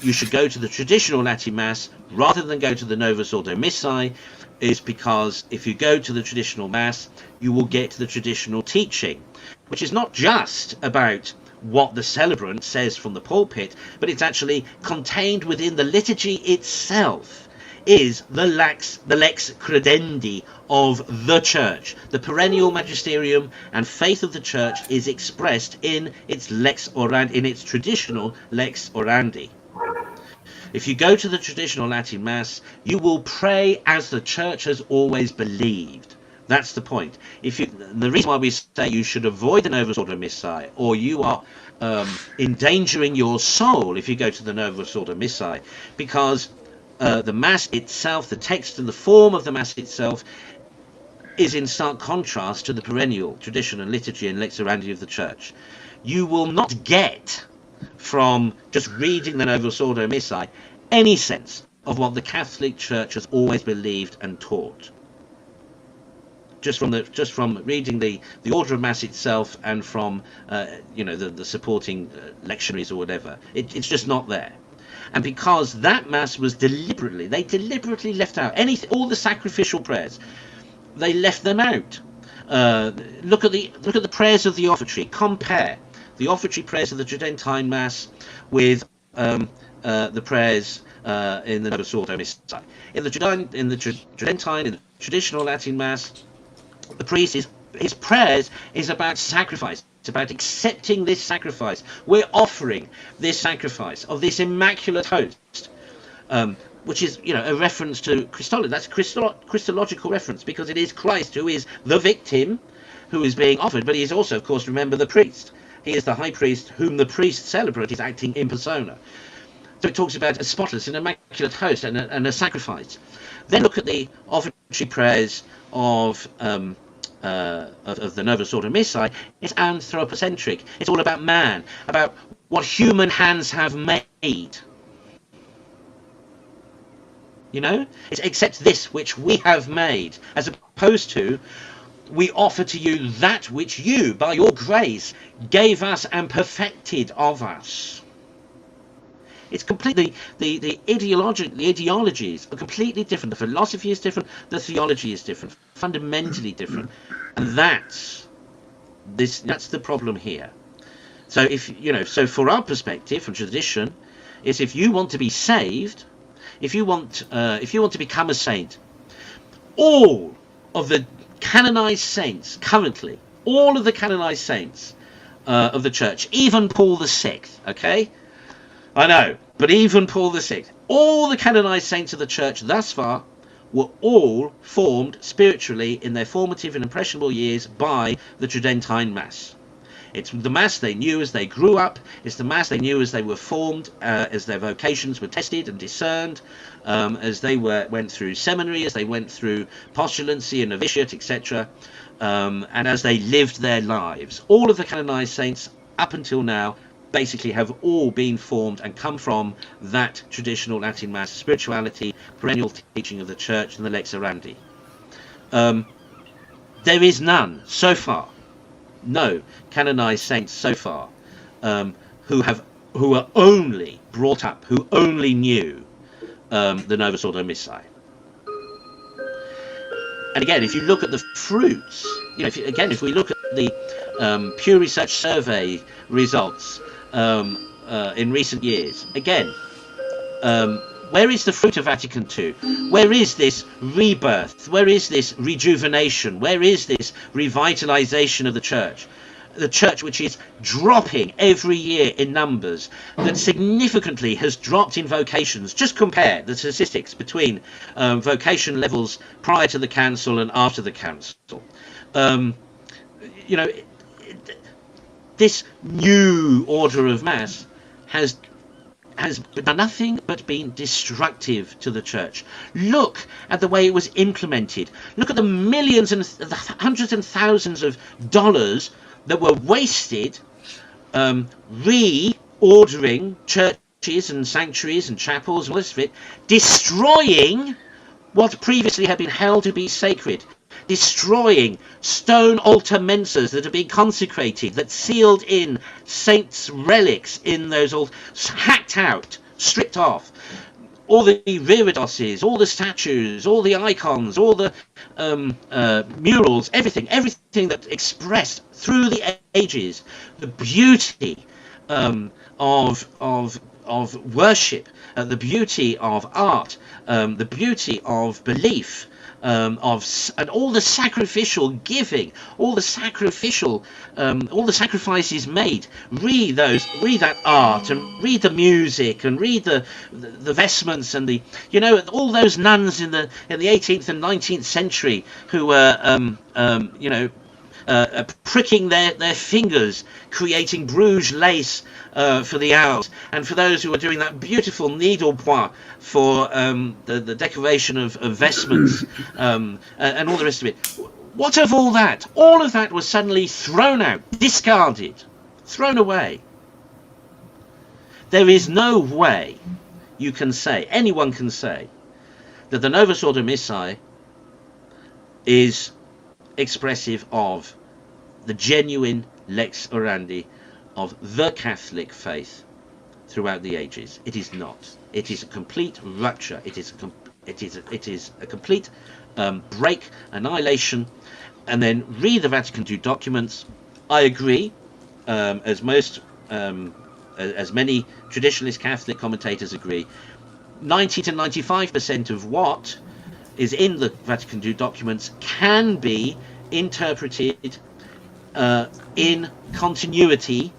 you should go to the traditional Latin Mass rather than go to the Novus Ordo Missae is because if you go to the traditional Mass, you will get the traditional teaching, which is not just about what the celebrant says from the pulpit, but it's actually contained within the liturgy itself, is the lex credendi of the church. The perennial magisterium and faith of the church is expressed in its lex orandi, in its traditional lex orandi. If you go to the traditional Latin Mass, you will pray as the church has always believed. That's the point. The reason why we say you should avoid the Novus Ordo Missae, or you are endangering your soul if you go to the Novus Ordo Missae, because the Mass itself, the text and the form of the Mass itself, is in stark contrast to the perennial tradition and liturgy and lex orandi of the Church. You will not get from just reading the Novus Ordo Missae any sense of what the Catholic Church has always believed and taught. Just from reading the Order of Mass itself and from the supporting lectionaries or whatever, it's just not there. And because that Mass was deliberately left out all the sacrificial prayers, they left them out. Look at the prayers of the offertory. Compare the offertory prayers of the Tridentine Mass with the prayers in the Novus Ordo Missae. In the Tridentine, in the traditional Latin Mass, the priest his prayers is about sacrifice. It's about accepting this sacrifice. We're offering this sacrifice of this immaculate host, which is, a reference to Christology. That's Christological reference, because it is Christ who is the victim who is being offered, but he is also, of course, remember, the priest. He is the high priest whom the priest celebrant is acting in persona. So it talks about a spotless and immaculate host and a sacrifice. Then look at the offertory prayers of the Novus Ordo Missae. It's anthropocentric. It's all about man, about what human hands have made. It's accept this which we have made, as opposed to we offer to you that which you, by your grace, gave us and perfected of us. It's completely, the ideologies are completely different. The philosophy is different. The theology is different, fundamentally different. And that's the problem here. So so for our perspective, from tradition, is if you want to be saved, if you want to become a saint, all of the canonized saints currently, all of the canonized saints of the church, even Paul VI, okay? I know, but even Paul VI, all the canonized saints of the church thus far were all formed spiritually in their formative and impressionable years by the Tridentine Mass. It's the Mass they knew as they grew up. It's the Mass they knew as they were formed, as their vocations were tested and discerned, as they went through seminary, as they went through postulancy and novitiate, etc., and as they lived their lives. All of the canonized saints up until now basically have all been formed and come from that traditional Latin Mass spirituality, perennial teaching of the Church, and the lex orandi. There is none so far. no canonized saints so far who are only brought up, who only knew the Novus Ordo Missae. And again, if you look at the fruits, if we look at the Pew Research Survey results in recent years, again, where is the fruit of Vatican II? Where is this rebirth? Where is this rejuvenation? Where is this revitalization of the church? The church which is dropping every year in numbers, that significantly has dropped in vocations. Just compare the statistics between vocation levels prior to the council and after the council. This new order of mass has done nothing but been destructive to the church. Look at the way it was implemented. Look at the millions and the hundreds and thousands of dollars that were wasted reordering churches and sanctuaries and chapels and all this of it, destroying what previously had been held to be sacred, destroying stone altar mensas that had been consecrated, that sealed in saints' relics in those altars, hacked out, stripped off. All the viridoses, all the statues, all the icons, all the murals, everything that expressed through the ages the beauty of worship, the beauty of art, the beauty of belief, and all the sacrificial giving, all the sacrifices made. Read that art, and read the music, and read the vestments, and all those nuns in the 18th and 19th century who were pricking their fingers, creating Bruges lace for the owls, and for those who are doing that beautiful needlepoint for the decoration of vestments, and all the rest of it. What of all that? All of that was suddenly thrown out, discarded, thrown away. There is no way anyone can say, that the Novus Ordo Missae is expressive of the genuine lex orandi of the Catholic faith throughout the ages. It is not. It is a complete rupture. It is a complete break, annihilation. And then read the Vatican II documents. I agree, as many traditionalist Catholic commentators agree, 90 to 95% of what is in the Vatican II documents can be interpreted in continuity,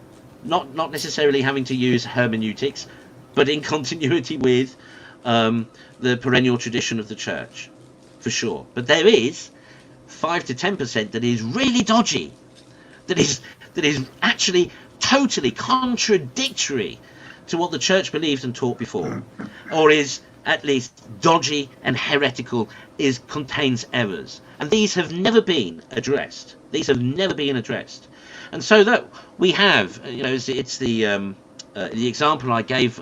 not necessarily having to use hermeneutics, but in continuity with the perennial tradition of the church, for sure. But there is 5 to 10% that is really dodgy, that is actually totally contradictory to what the church believed and taught before, or is at least dodgy and heretical, contains errors. And these have never been addressed. And so that we have, it's the example I gave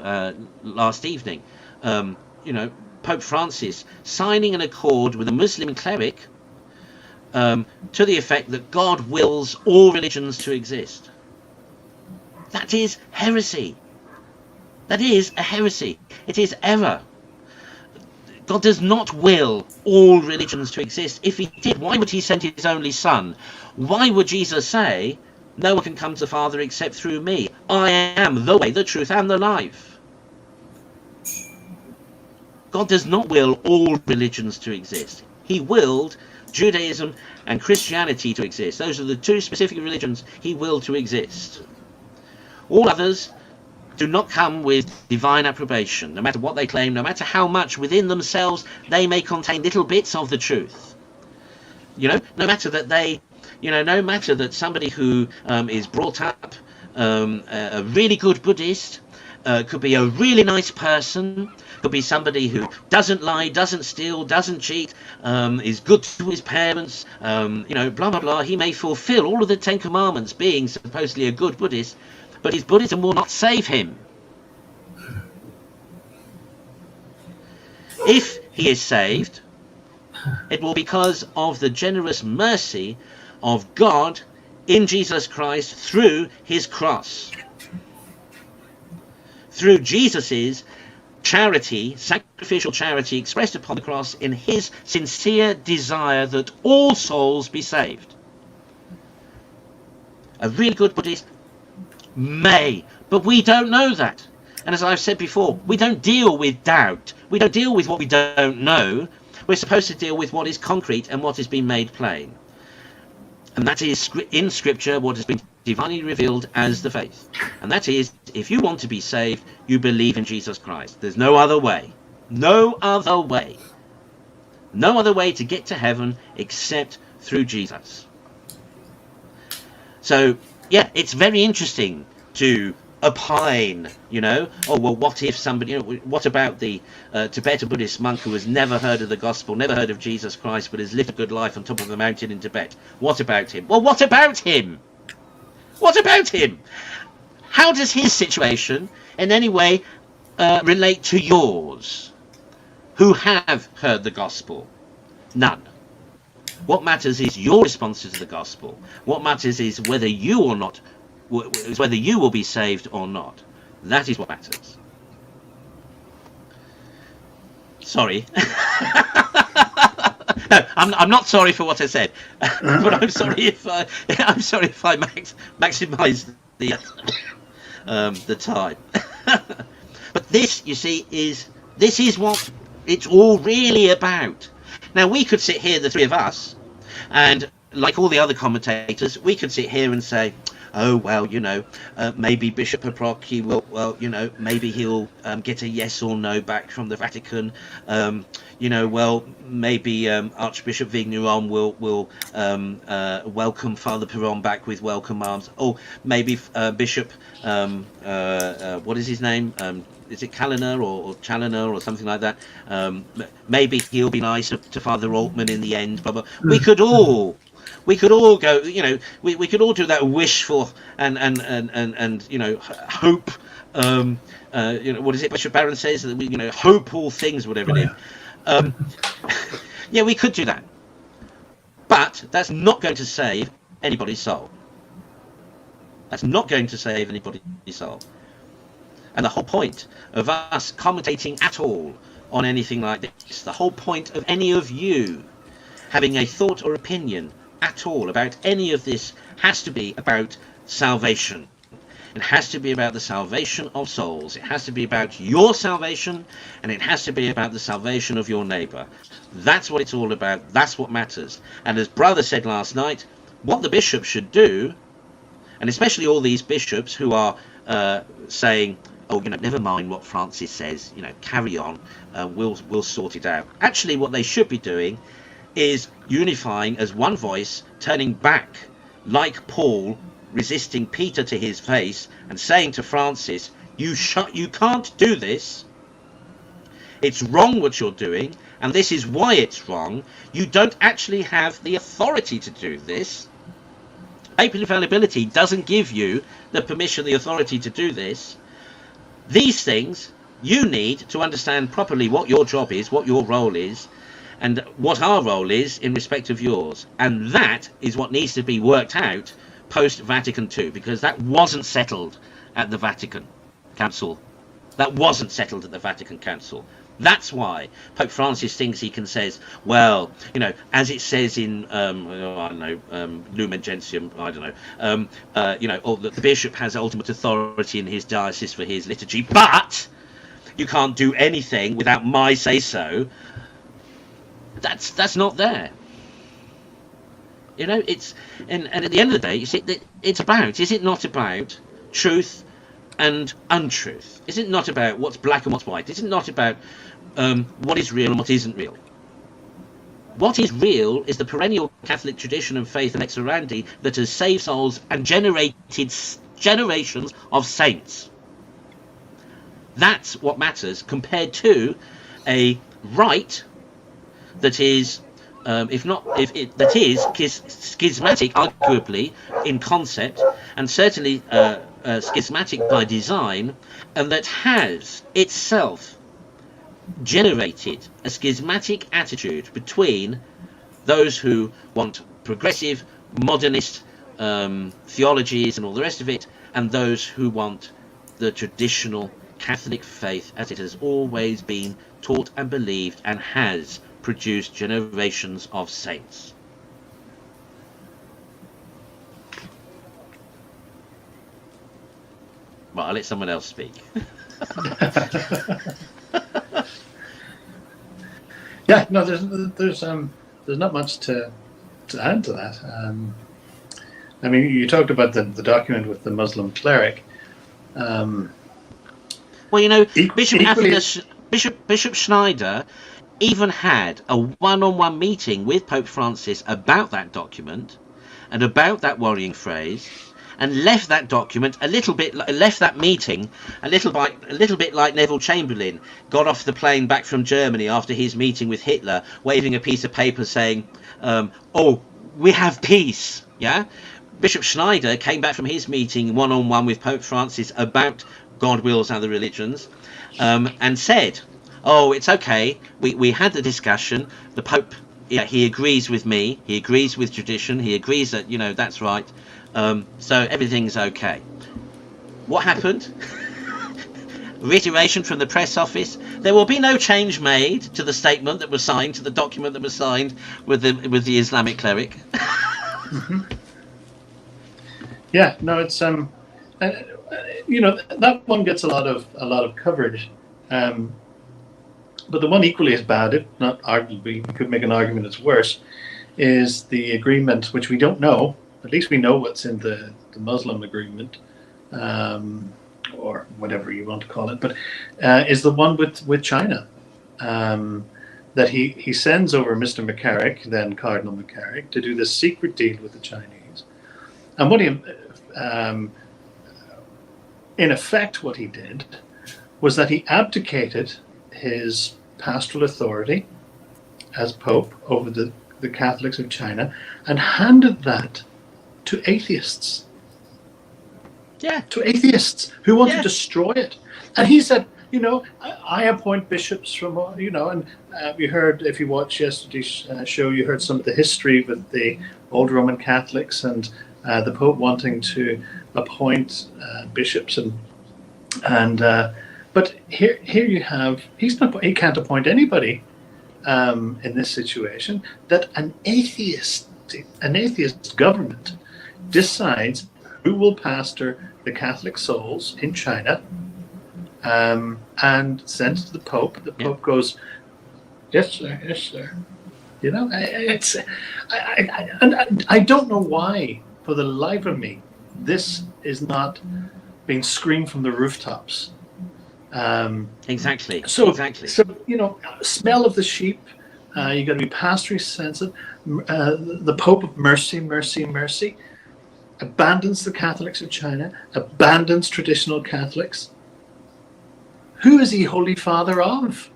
last evening, Pope Francis signing an accord with a Muslim cleric to the effect that God wills all religions to exist. That is heresy. That is a heresy. It is error. God does not will all religions to exist. If he did, why would he send his only son? Why would Jesus say, no one can come to the Father except through me? I am the way, the truth, and the life. God does not will all religions to exist. He willed Judaism and Christianity to exist. Those are the two specific religions he willed to exist. All others do not come with divine approbation, no matter what they claim, no matter how much within themselves they may contain little bits of the truth. No matter that somebody who is brought up a really good Buddhist, could be a really nice person, could be somebody who doesn't lie, doesn't steal, doesn't cheat, is good to his parents, blah blah blah. He may fulfill all of the 10 Commandments, being supposedly a good Buddhist, but his Buddhism will not save him. If he is saved, it will be because of the generous mercy of God in Jesus Christ through his cross. Through Jesus's charity, sacrificial charity expressed upon the cross in his sincere desire that all souls be saved. A really good Buddhist may, but we don't know that. And as I've said before, we don't deal with doubt. We don't deal with what we don't know. We're supposed to deal with what is concrete and what has been made plain. And that is in Scripture what has been divinely revealed as the faith. And that is, if you want to be saved, you believe in Jesus Christ. There's no other way. No other way. No other way to get to heaven except through Jesus. So, yeah, it's very interesting to opine, you know, oh, well, what if somebody, you know, what about the Tibetan Buddhist monk who has never heard of the gospel, never heard of Jesus Christ, but has lived a good life on top of a mountain in Tibet? What about him? Well, what about him? What about him? How does his situation in any way relate to yours, who have heard the gospel? None. What matters is your response to the gospel. What matters is whether you or not, is whether you will be saved or not. That is what matters. Sorry. No, I'm not sorry for what I said, but I'm sorry if I maximise the time. But this, you see, is what it's all really about. Now, we could sit here, the three of us, and like all the other commentators, we could sit here and say, oh, well, you know, maybe Bishop Paprocki will, well, you know, maybe he'll get a yes or no back from the Vatican. You know, well, maybe Archbishop Vigneron will welcome Father Perron back with welcome arms. Or maybe Bishop, what is his name? Is it Challoner or Challoner or something like that? Maybe he'll be nice to Father Altman in the end. Blah, blah. We could all go, you know, we could all do that wishful and you know, hope. You know, what is it? Bishop Barron says that we, you know, hope all things, whatever it is. Yeah, we could do that, but that's not going to save anybody's soul. That's not going to save anybody's soul. And the whole point of us commentating at all on anything like this, the whole point of any of you having a thought or opinion at all about any of this has to be about salvation. It has to be about the salvation of souls. It has to be about your salvation, and it has to be about the salvation of your neighbour. That's what it's all about. That's what matters. And as Brother said last night, what the bishop should do, and especially all these bishops who are saying, oh, you know, never mind what Francis says, you know, carry on, we'll sort it out. Actually, what they should be doing is unifying as one voice, turning back like Paul, resisting Peter to his face and saying to Francis, you can't do this. It's wrong what you're doing, and this is why it's wrong. You don't actually have the authority to do this. Papal infallibility doesn't give you the permission, the authority to do this. These things, you need to understand properly what your job is, what your role is, and what our role is in respect of yours. And that is what needs to be worked out post-Vatican II, because that wasn't settled at the Vatican Council. That wasn't settled at the Vatican Council. That's why Pope Francis thinks he can say, well, you know, as it says in, I don't know, Lumen Gentium, I don't know, you know, or the bishop has ultimate authority in his diocese for his liturgy, but you can't do anything without my say-so. That's not there. You know, it's, and at the end of the day, you see, it's about, is it not about truth and untruth? Is it not about what's black and what's white? Is it not about what is real and what isn't real? What is real is the perennial Catholic tradition and faith and ex orandi that has saved souls and generated generations of saints. That's what matters, compared to a rite that is, that is schismatic, arguably, in concept, and certainly schismatic by design, and that has itself generated a schismatic attitude between those who want progressive, modernist, theologies and all the rest of it, and those who want the traditional Catholic faith as it has always been taught and believed and has produced generations of saints. Well, I'll let someone else speak. Yeah, no, there's not much to add to that. I mean, you talked about the document with the Muslim cleric. Well, you know, Equally, Bishop Schneider even had a one-on-one meeting with Pope Francis about that document and about that worrying phrase, and left that document left that meeting a little bit like Neville Chamberlain got off the plane back from Germany after his meeting with Hitler, waving a piece of paper saying, "Oh, we have peace." Yeah. Bishop Schneider came back from his meeting one-on-one with Pope Francis about God wills other religions, and said, "Oh, it's okay. We had the discussion. The Pope, yeah, he agrees with me. He agrees with tradition. He agrees that, you know, that's right. So everything's okay." What happened? Reiteration from the press office: there will be no change made to the statement that was signed, to the document that was signed with the Islamic cleric. mm-hmm. Yeah, no, it's you know, that one gets a lot of coverage, but the one equally as bad, if not arguably, you could make an argument it's worse, is the agreement, which we don't know. At least we know what's in the Muslim agreement, or whatever you want to call it, but is the one with China, that he sends over Mr. McCarrick, then Cardinal McCarrick, to do this secret deal with the Chinese. And what he, in effect, what he did was that he abdicated his pastoral authority as Pope over the Catholics of China and handed that to atheists. Yeah. To atheists who want to destroy it. And he said, you know, I appoint bishops from, you know, and we heard, if you watched yesterday's show, you heard some of the history with the Old Roman Catholics and the Pope wanting to appoint bishops and but here you have, he can't appoint anybody in this situation, that an atheist government decides who will pastor the Catholic souls in China, and sends to the Pope. The Pope goes, "Yes, sir. Yes, sir." You know, I don't know why, for the life of me, this is not being screamed from the rooftops. Exactly. So, you know, smell of the sheep. You got to be pastorally sensitive. The Pope of mercy, mercy, mercy, abandons the Catholics of China, abandons traditional Catholics. Who is he Holy Father of?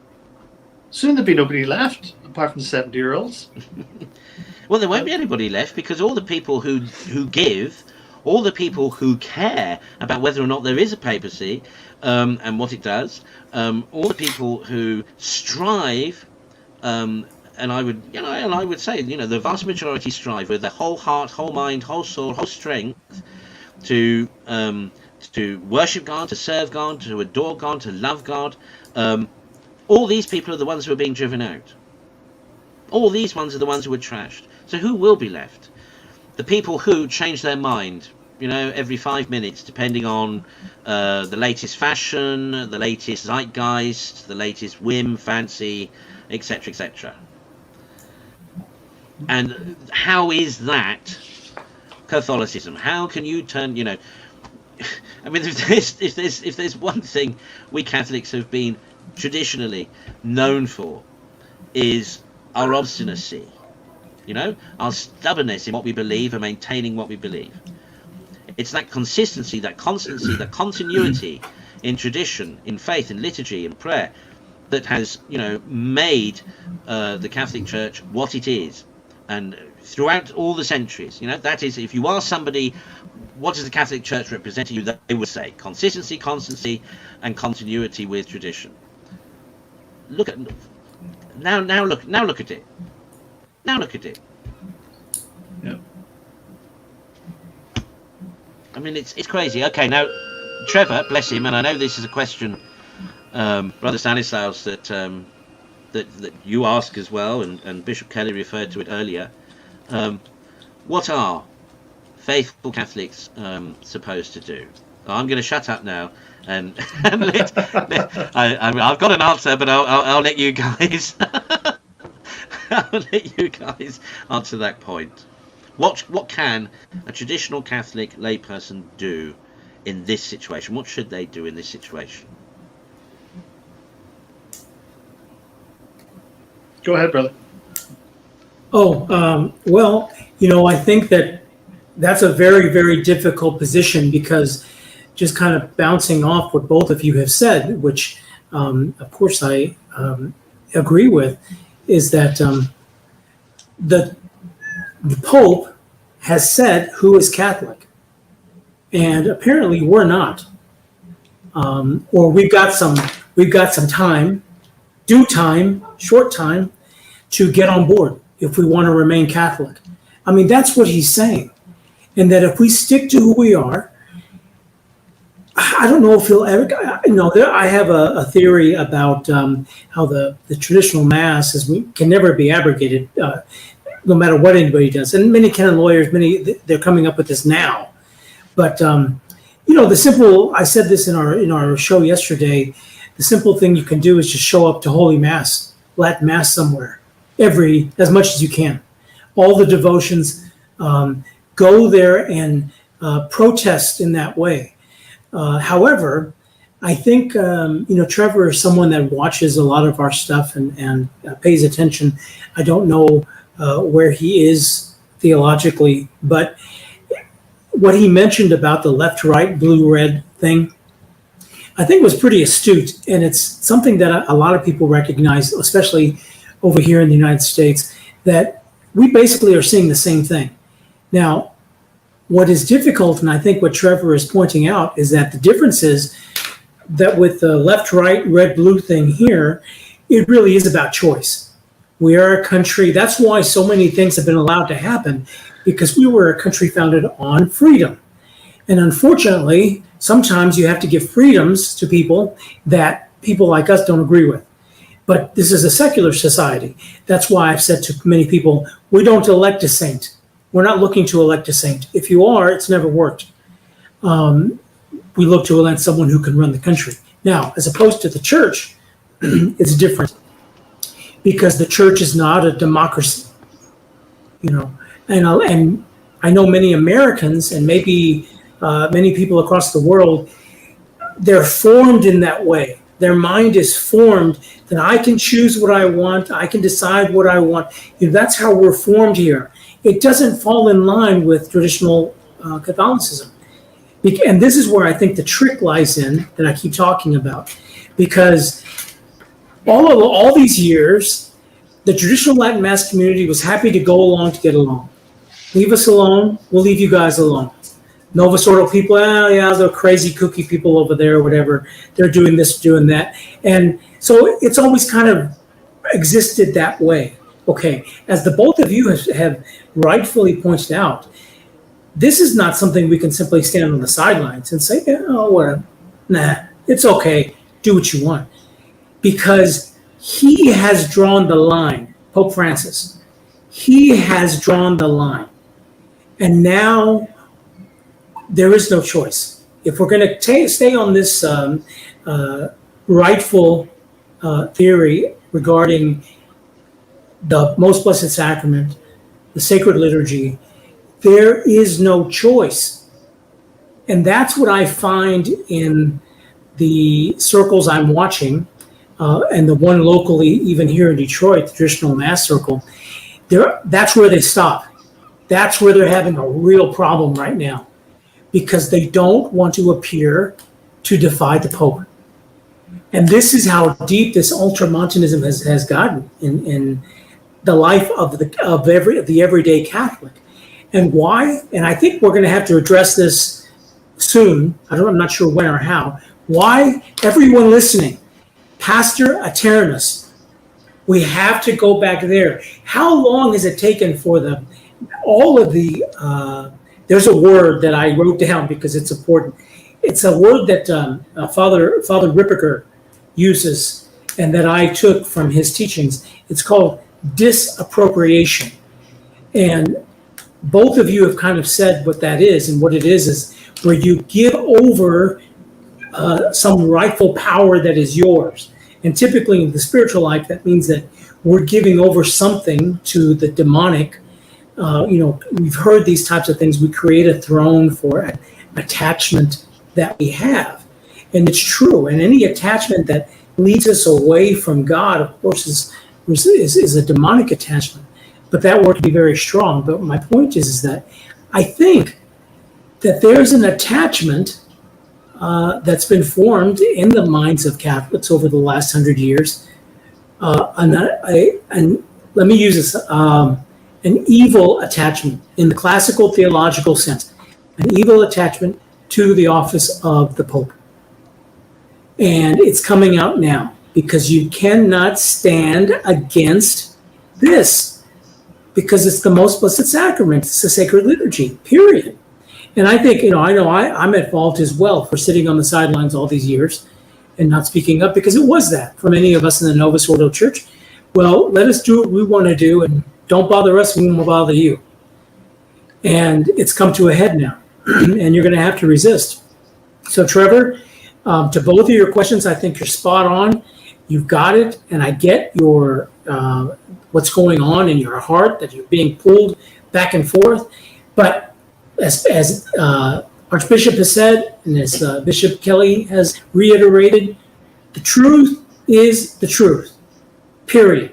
Soon there'll be nobody left apart from the 70-year-olds. Well, there won't be anybody left, because all the people who give, all the people who care about whether or not there is a papacy and what it does, all the people who strive, and I would say, you know, the vast majority strive with their whole heart, whole mind, whole soul, whole strength to worship God, to serve God, to adore God, to love God. All these people are the ones who are being driven out. All these ones are the ones who are trashed. So who will be left? The people who change their mind, you know, every 5 minutes, depending on the latest fashion, the latest zeitgeist, the latest whim, fancy, etc., etc. And how is that Catholicism? How can you turn, you know, I mean, if there's one thing we Catholics have been traditionally known for, is our obstinacy, you know, our stubbornness in what we believe and maintaining what we believe. It's that consistency, that constancy, that continuity in tradition, in faith, in liturgy, in prayer, that has, you know, made the Catholic Church what it is. And throughout all the centuries, you know, that is, if you ask somebody, what does the Catholic Church represent to you, they would say consistency, constancy, and continuity with tradition. Look at now look at it. Now look at it. Yeah. I mean, it's crazy. Okay, now Trevor, bless him, and I know this is a question, Brother Stanislaus, that you ask as well, and Bishop Kelly referred to it earlier. What are faithful Catholics supposed to do? I'm going to shut up now, and I've got an answer, but I'll let you guys. I'll let you guys answer that point. What can a traditional Catholic layperson do in this situation? What should they do in this situation? Go ahead, brother. Well, I think that's a very, very difficult position, because just kind of bouncing off what both of you have said, which of course I agree with, is that the Pope has said who is Catholic, and apparently we're not, or we've got some time, due time, short time, to get on board if we want to remain Catholic. I mean, that's what he's saying, and that if we stick to who we are, I don't know if he'll ever. I have a theory about how the traditional mass can never be abrogated, no matter what anybody does. And many canon lawyers, they're coming up with this now. But the simple. I said this in our show yesterday. The simple thing you can do is just show up to Holy Mass, Latin Mass somewhere, as much as you can. All the devotions, go there and protest in that way. However, I think, Trevor is someone that watches a lot of our stuff and pays attention. I don't know where he is theologically, but what he mentioned about the left, right, blue, red thing, I think was pretty astute. And it's something that a lot of people recognize, especially over here in the United States, that we basically are seeing the same thing. Now, what is difficult, and I think what Trevor is pointing out, is that the difference is that with the left, right, red, blue thing here, it really is about choice. We are a country, that's why so many things have been allowed to happen, because we were a country founded on freedom. And unfortunately, sometimes you have to give freedoms to people that people like us don't agree with. But this is a secular society. That's why I've said to many people, we don't elect a saint. We're not looking to elect a saint. If you are, it's never worked. We look to elect someone who can run the country. Now, as opposed to the church, it's different, because the church is not a democracy. And I know many Americans, and maybe many people across the world, they're formed in that way. Their mind is formed that I can choose what I want. I can decide what I want. That's how we're formed here. It doesn't fall in line with traditional Catholicism. And this is where I think the trick lies in, that I keep talking about. Because all these years, the traditional Latin Mass community was happy to go along to get along. Leave us alone, we'll leave you guys alone. Novus Ordo people, they're crazy kooky people over there, or whatever. They're doing this, doing that. And so it's always kind of existed that way. Okay, as the both of you have rightfully pointed out, this is not something we can simply stand on the sidelines and say, it's okay, do what you want. Because he has drawn the line, Pope Francis. He has drawn the line. And now there is no choice. If we're going to stay on this rightful theory regarding the Most Blessed Sacrament, the Sacred Liturgy, there is no choice. And that's what I find in the circles I'm watching, and the one locally, even here in Detroit, the Traditional Mass Circle. That's where they stop. That's where they're having a real problem right now, because they don't want to appear to defy the Pope. And this is how deep this ultramontanism has gotten in the life of the everyday Catholic. And why? And I think we're going to have to address this soon. I'm not sure when or how. Why? Everyone listening, Pastor Traditionis, we have to go back there. How long has it taken for all of the there's a word that I wrote down because it's important. It's a word that Father Ripperger uses and that I took from his teachings. It's called disappropriation. And both of you have kind of said what that is, and what it is where you give over some rightful power that is yours. And typically in the spiritual life, that means that we're giving over something to the demonic. We've heard these types of things. We create a throne for an attachment that we have. And it's true. And any attachment that leads us away from God, of course, is a demonic attachment. But that word can be very strong. But my point is that I think that there's an attachment that's been formed in the minds of Catholics over the last 100 years. And let me use this, an evil attachment in the classical theological sense, an evil attachment to the office of the Pope. And it's coming out now because you cannot stand against this because it's the most blessed sacrament. It's the sacred liturgy, period. And I think, I'm at fault as well for sitting on the sidelines all these years and not speaking up, because it was that for many of us in the Novus Ordo Church. Well, let us do what we want to do and don't bother us, we won't bother you. And it's come to a head now, and you're going to have to resist. So, Trevor, to both of your questions, I think you're spot on. You've got it, and I get your what's going on in your heart, that you're being pulled back and forth. But as Archbishop has said, and as Bishop Kelly has reiterated, the truth is the truth, period.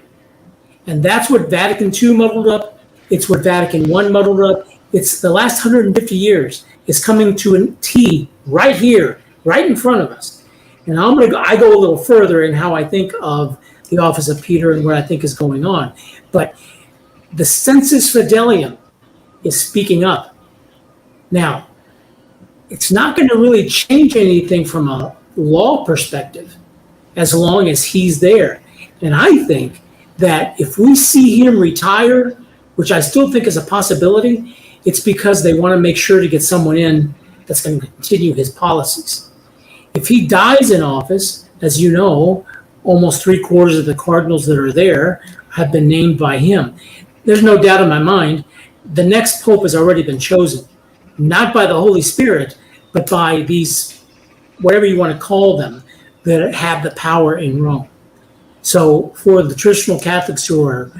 And that's what Vatican II muddled up. It's what Vatican I muddled up. It's the last 150 years is coming to a T right here, right in front of us. And I go a little further in how I think of the office of Peter and what I think is going on. But the sensus fidelium is speaking up. Now, it's not going to really change anything from a law perspective as long as he's there. And I think that if we see him retire, which I still think is a possibility, it's because they want to make sure to get someone in that's going to continue his policies. If he dies in office, as you know, almost 3/4 of the cardinals that are there have been named by him. There's no doubt in my mind, the next pope has already been chosen, not by the Holy Spirit, but by these, whatever you want to call them, that have the power in Rome. So for the traditional Catholics who are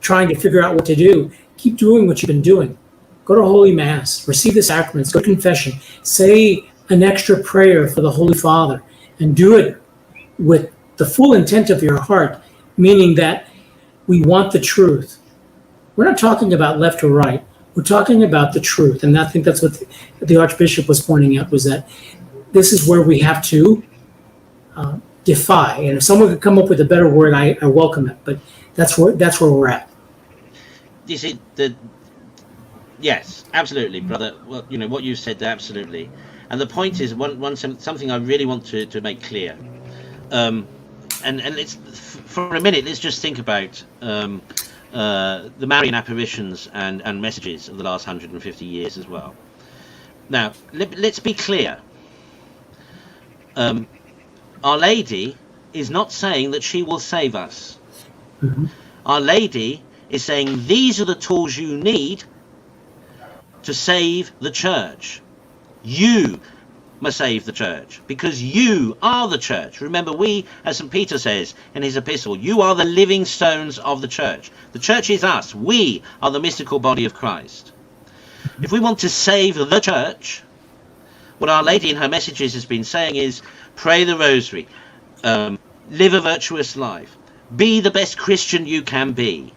trying to figure out what to do, keep doing what you've been doing. Go to Holy Mass, receive the sacraments, go to confession, say an extra prayer for the Holy Father, and do it with the full intent of your heart, meaning that we want the truth. We're not talking about left or right. We're talking about the truth. And I think that's what the Archbishop was pointing out, was that this is where we have to defy. And if someone could come up with a better word, I welcome it. But that's where we're at. You see, yes, absolutely, brother. Well, what you said there, absolutely. And the point is, something I really want to make clear. And let's, for a minute, let's just think about the Marian apparitions and messages of the last 150 years as well. Now, let's be clear. Our Lady is not saying that she will save us. Mm-hmm. Our Lady is saying these are the tools you need to save the church. You must save the church because you are the church. Remember, we, as St. Peter says in his epistle, you are the living stones of the church. The church is us. We are the mystical body of Christ. If we want to save the church, what Our Lady in her messages has been saying is pray the rosary, live a virtuous life, be the best Christian you can be,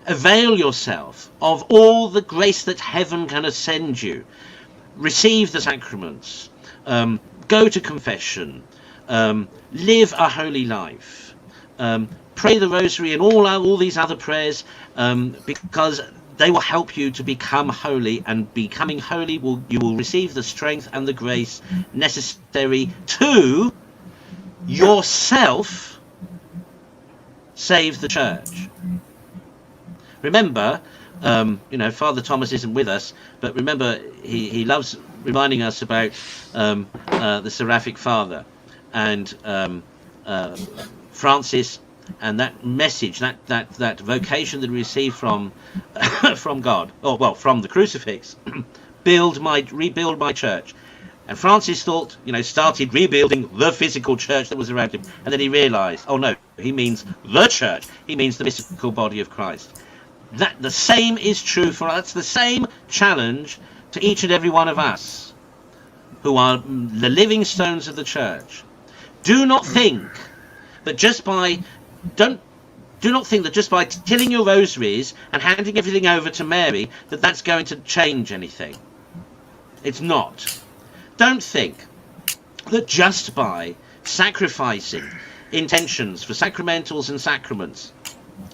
avail yourself of all the grace that heaven can send you, receive the sacraments, go to confession, live a holy life, pray the rosary and all these other prayers, because they will help you to become holy, and becoming holy you will receive the strength and the grace necessary to yourself save the church. Remember, Father Thomas isn't with us, but remember, he loves reminding us about the Seraphic Father and Francis, and that message, that vocation that we received from from God, or well, from the crucifix. Rebuild my church. And Francis started rebuilding the physical church that was around him, and then he realized, oh no, he means the church. He means the mystical body of Christ. That the same is true for us. The same challenge to each and every one of us, who are the living stones of the church. Do not think that just by tilling your rosaries and handing everything over to Mary, that's going to change anything. It's not. Don't think that just by sacrificing intentions for sacramentals and sacraments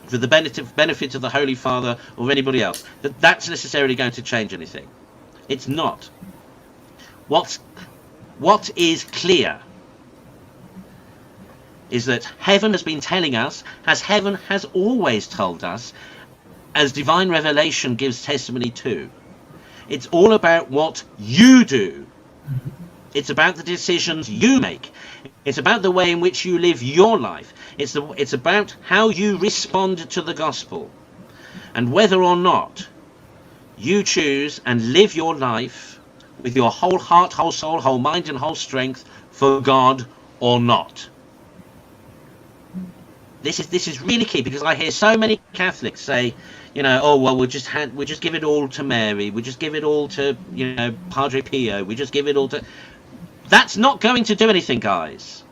for the benefit of the Holy Father or anybody else, that's necessarily going to change anything. It's not. What is clear is that heaven has been telling us, as heaven has always told us, as divine revelation gives testimony to. It's all about what you do. It's about the decisions you make. It's about the way in which you live your life. It's about how you respond to the gospel, and whether or not you choose and live your life with your whole heart, whole soul, whole mind, and whole strength for God or not. This is really key, because I hear so many Catholics say, oh well, we'll just give it all to Mary, we just give it all to Padre Pio, we just give it all to. That's not going to do anything, guys,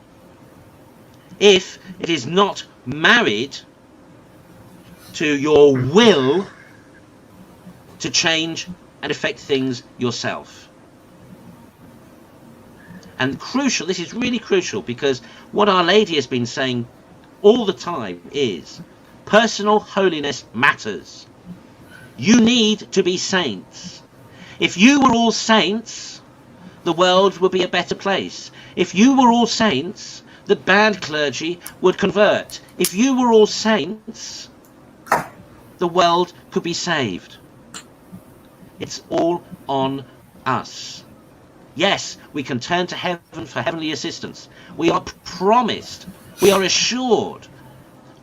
if it is not married to your will to change and affect things yourself. And crucial, this is really crucial, because what Our Lady has been saying all the time is personal holiness matters. You need to be saints. If you were all saints, the world would be a better place. If you were all saints, the bad clergy would convert. If you were all saints, the world could be saved. It's all on us. Yes, we can turn to heaven for heavenly assistance. We are promised, we are assured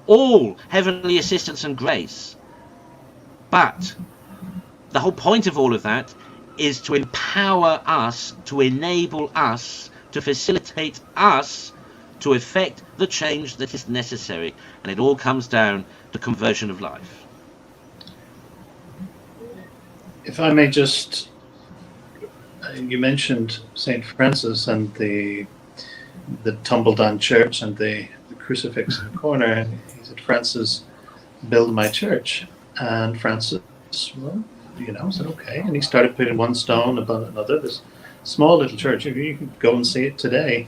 all heavenly assistance and grace. But the whole point of all of that is to empower us, to enable us, to facilitate us to effect the change that is necessary. And it all comes down to conversion of life. If I may just, you mentioned St. Francis and the tumbled down church and the crucifix in the corner, and he said, Francis, build my church. And Francis, well, said okay, and he started putting one stone above another. This small little church, you can go and see it today.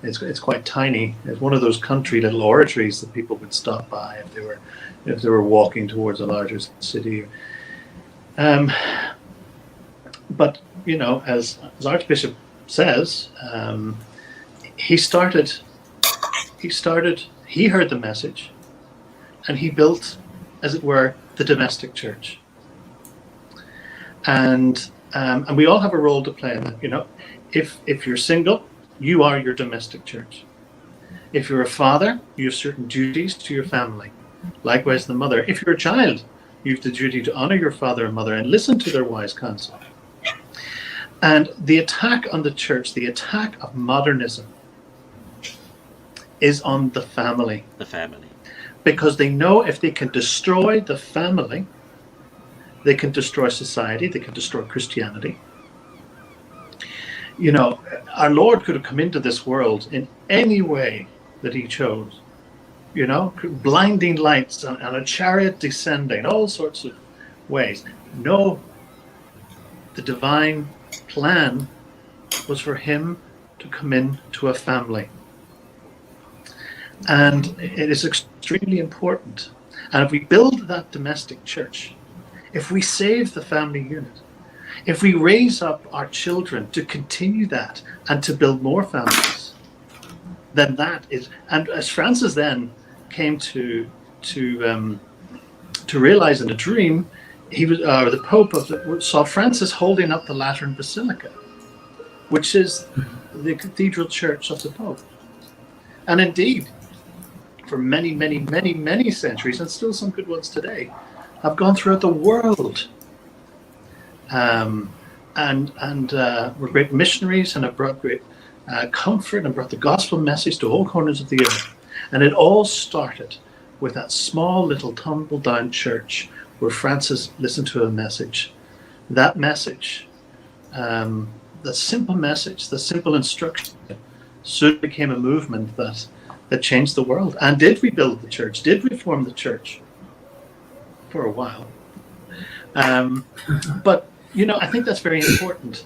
It's quite tiny. It's one of those country little oratories that people would stop by if they were walking towards a larger city. But as Archbishop says, he heard the message, and he built, as it were, the domestic church. And we all have a role to play in that. If you're single, you are your domestic church. If you're a father, you have certain duties to your family. Likewise, the mother. If you're a child, you have the duty to honor your father and mother and listen to their wise counsel. And the attack on the church, the attack of modernism, is on the family. The family. Because they know if they can destroy the family, they can destroy society, they can destroy Christianity. Our Lord could have come into this world in any way that he chose. Blinding lights and a chariot descending, all sorts of ways. No, the divine plan was for him to come into a family. And it is extremely important. And if we build that domestic church, if we save the family unit, if we raise up our children to continue that and to build more families, then that is, and as Francis then came to to realize in a dream, he was the Pope saw Francis holding up the Lateran Basilica, which is the cathedral church of the Pope. And indeed, for many, many, many, many centuries, and still some good ones today, have gone throughout the world. And were great missionaries and have brought great comfort and brought the gospel message to all corners of the earth. And it all started with that small little tumble down church where Francis listened to a message. That message, the simple message, the simple instruction, soon became a movement that changed the world and did rebuild the church, did reform the church for a while. But, I think that's very important.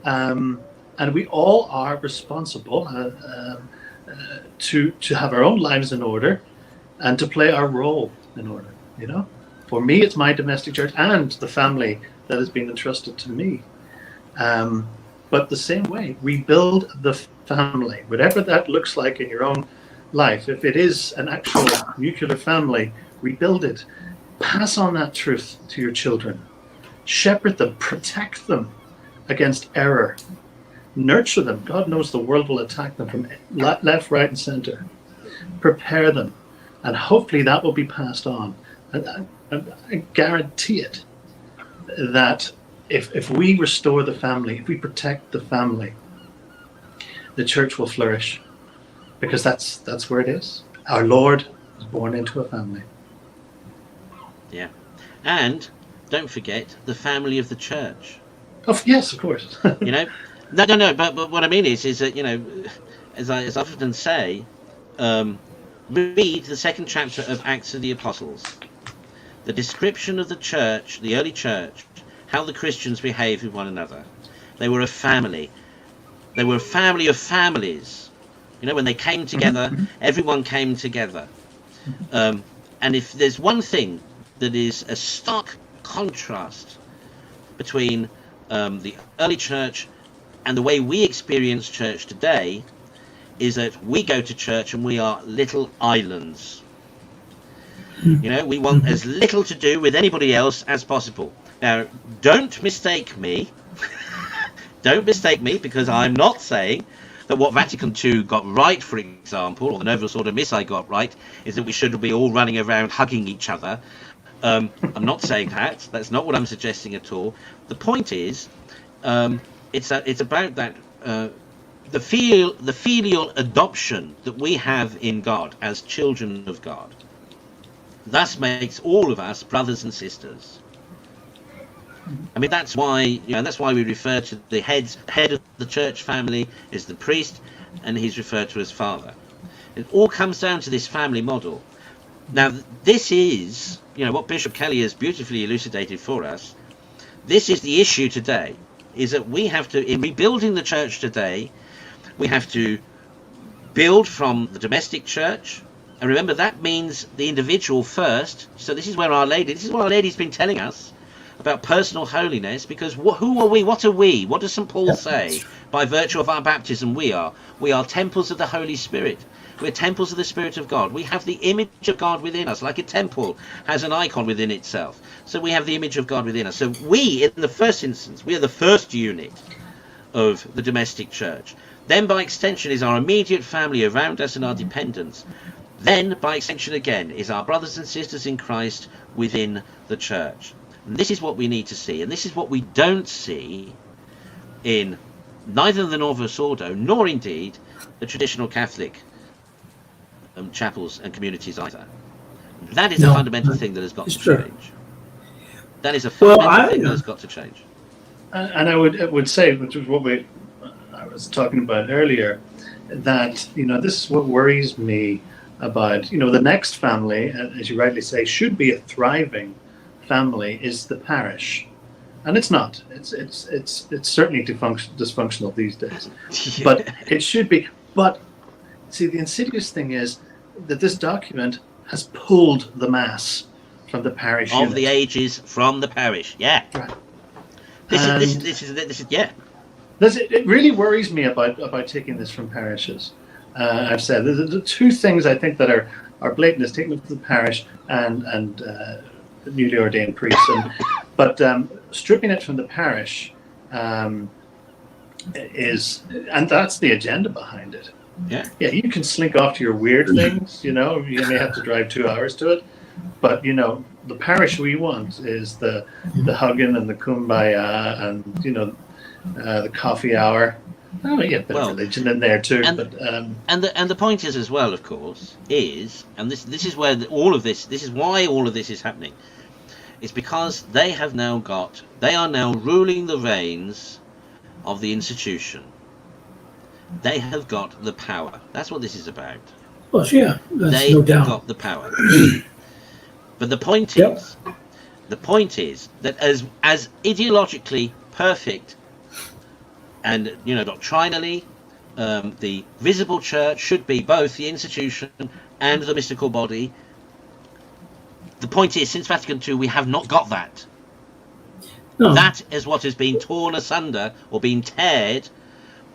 And we all are responsible to have our own lives in order and to play our role in order, For me, it's my domestic church and the family that has been entrusted to me. But the same way, rebuild the family, whatever that looks like in your own life. If it is an actual nuclear family, rebuild it. Pass on that truth to your children. Shepherd them, protect them against error. Nurture them. God knows the world will attack them from left, right, and center. Prepare them. And hopefully that will be passed on. And I guarantee it that if we restore the family, if we protect the family, the church will flourish. Because that's where it is. Our Lord was born into a family. Yeah. And don't forget the family of the church. Oh, yes, of course. No, but what I mean is that, as I often say, read the second chapter of Acts of the Apostles. The description of the church, the early church, how the Christians behaved with one another. They were a family. They were a family of families. When they came together, everyone came together. And if there's one thing that is a stark contrast between the early church and the way we experience church today, is that we go to church and we are little islands. We want as little to do with anybody else as possible. Now, don't mistake me. Don't mistake me, because I'm not saying that what Vatican II got right, for example, or the Novus Ordo Missae got right, is that we should be all running around hugging each other. I'm not saying that. That's not what I'm suggesting at all. The point is, it's about that the filial adoption that we have in God as children of God. Thus makes all of us brothers and sisters. I mean, that's why we refer to the head of the church family is the priest, and he's referred to as father. It all comes down to this family model. Now, this is, what Bishop Kelly has beautifully elucidated for us. This is the issue today, is that we have to, in rebuilding the church today, we have to build from the domestic church. And remember, that means the individual first. So this is what Our Lady's been telling us about personal holiness, because who are we? What are we? What does St. Paul say? By virtue of our baptism, we are temples of the Holy Spirit. We're temples of the Spirit of God. We have the image of God within us, like a temple has an icon within itself. So we have the image of God within us. So we, in the first instance, we are the first unit of the domestic church. Then, by extension, is our immediate family around us and our dependents. Then, by extension again, is our brothers and sisters in Christ within the church. And this is what we need to see. And this is what we don't see in neither the Novus Ordo, nor indeed the traditional Catholic chapels and communities either. That is a fundamental thing that has got to change. That is a fundamental thing that has got to change. And I would say, which is what I was talking about earlier, that this is what worries me about the next family, as you rightly say, should be a thriving family, is the parish, and it's not. It's certainly dysfunctional these days, yeah. But it should be. But see, the insidious thing is that this document has pulled the mass from the parish of unit. The ages from the parish. Yeah. Right. This is yeah. It really worries me about taking this from parishes. I've said the two things I think that are blatant is taking it to the parish and newly ordained priests. But stripping it from the parish and that's the agenda behind it. Yeah. Yeah, you can slink off to your weird things, you may have to drive 2 hours to it, but the parish we want is the hugging and the kumbaya and the coffee hour. Oh, yeah, a bit of religion in there too. And the point is as well, of course, and this is where this is why all of this is happening. It's because they are now ruling the reins of the institution. They have got the power. That's what this is about. Well, yeah, they no have doubt. got the power. But the point is that as ideologically perfect and doctrinally, the visible church should be both the institution and the mystical body. The point is, since Vatican II, we have not got that. No. That is what has been torn asunder or been teared,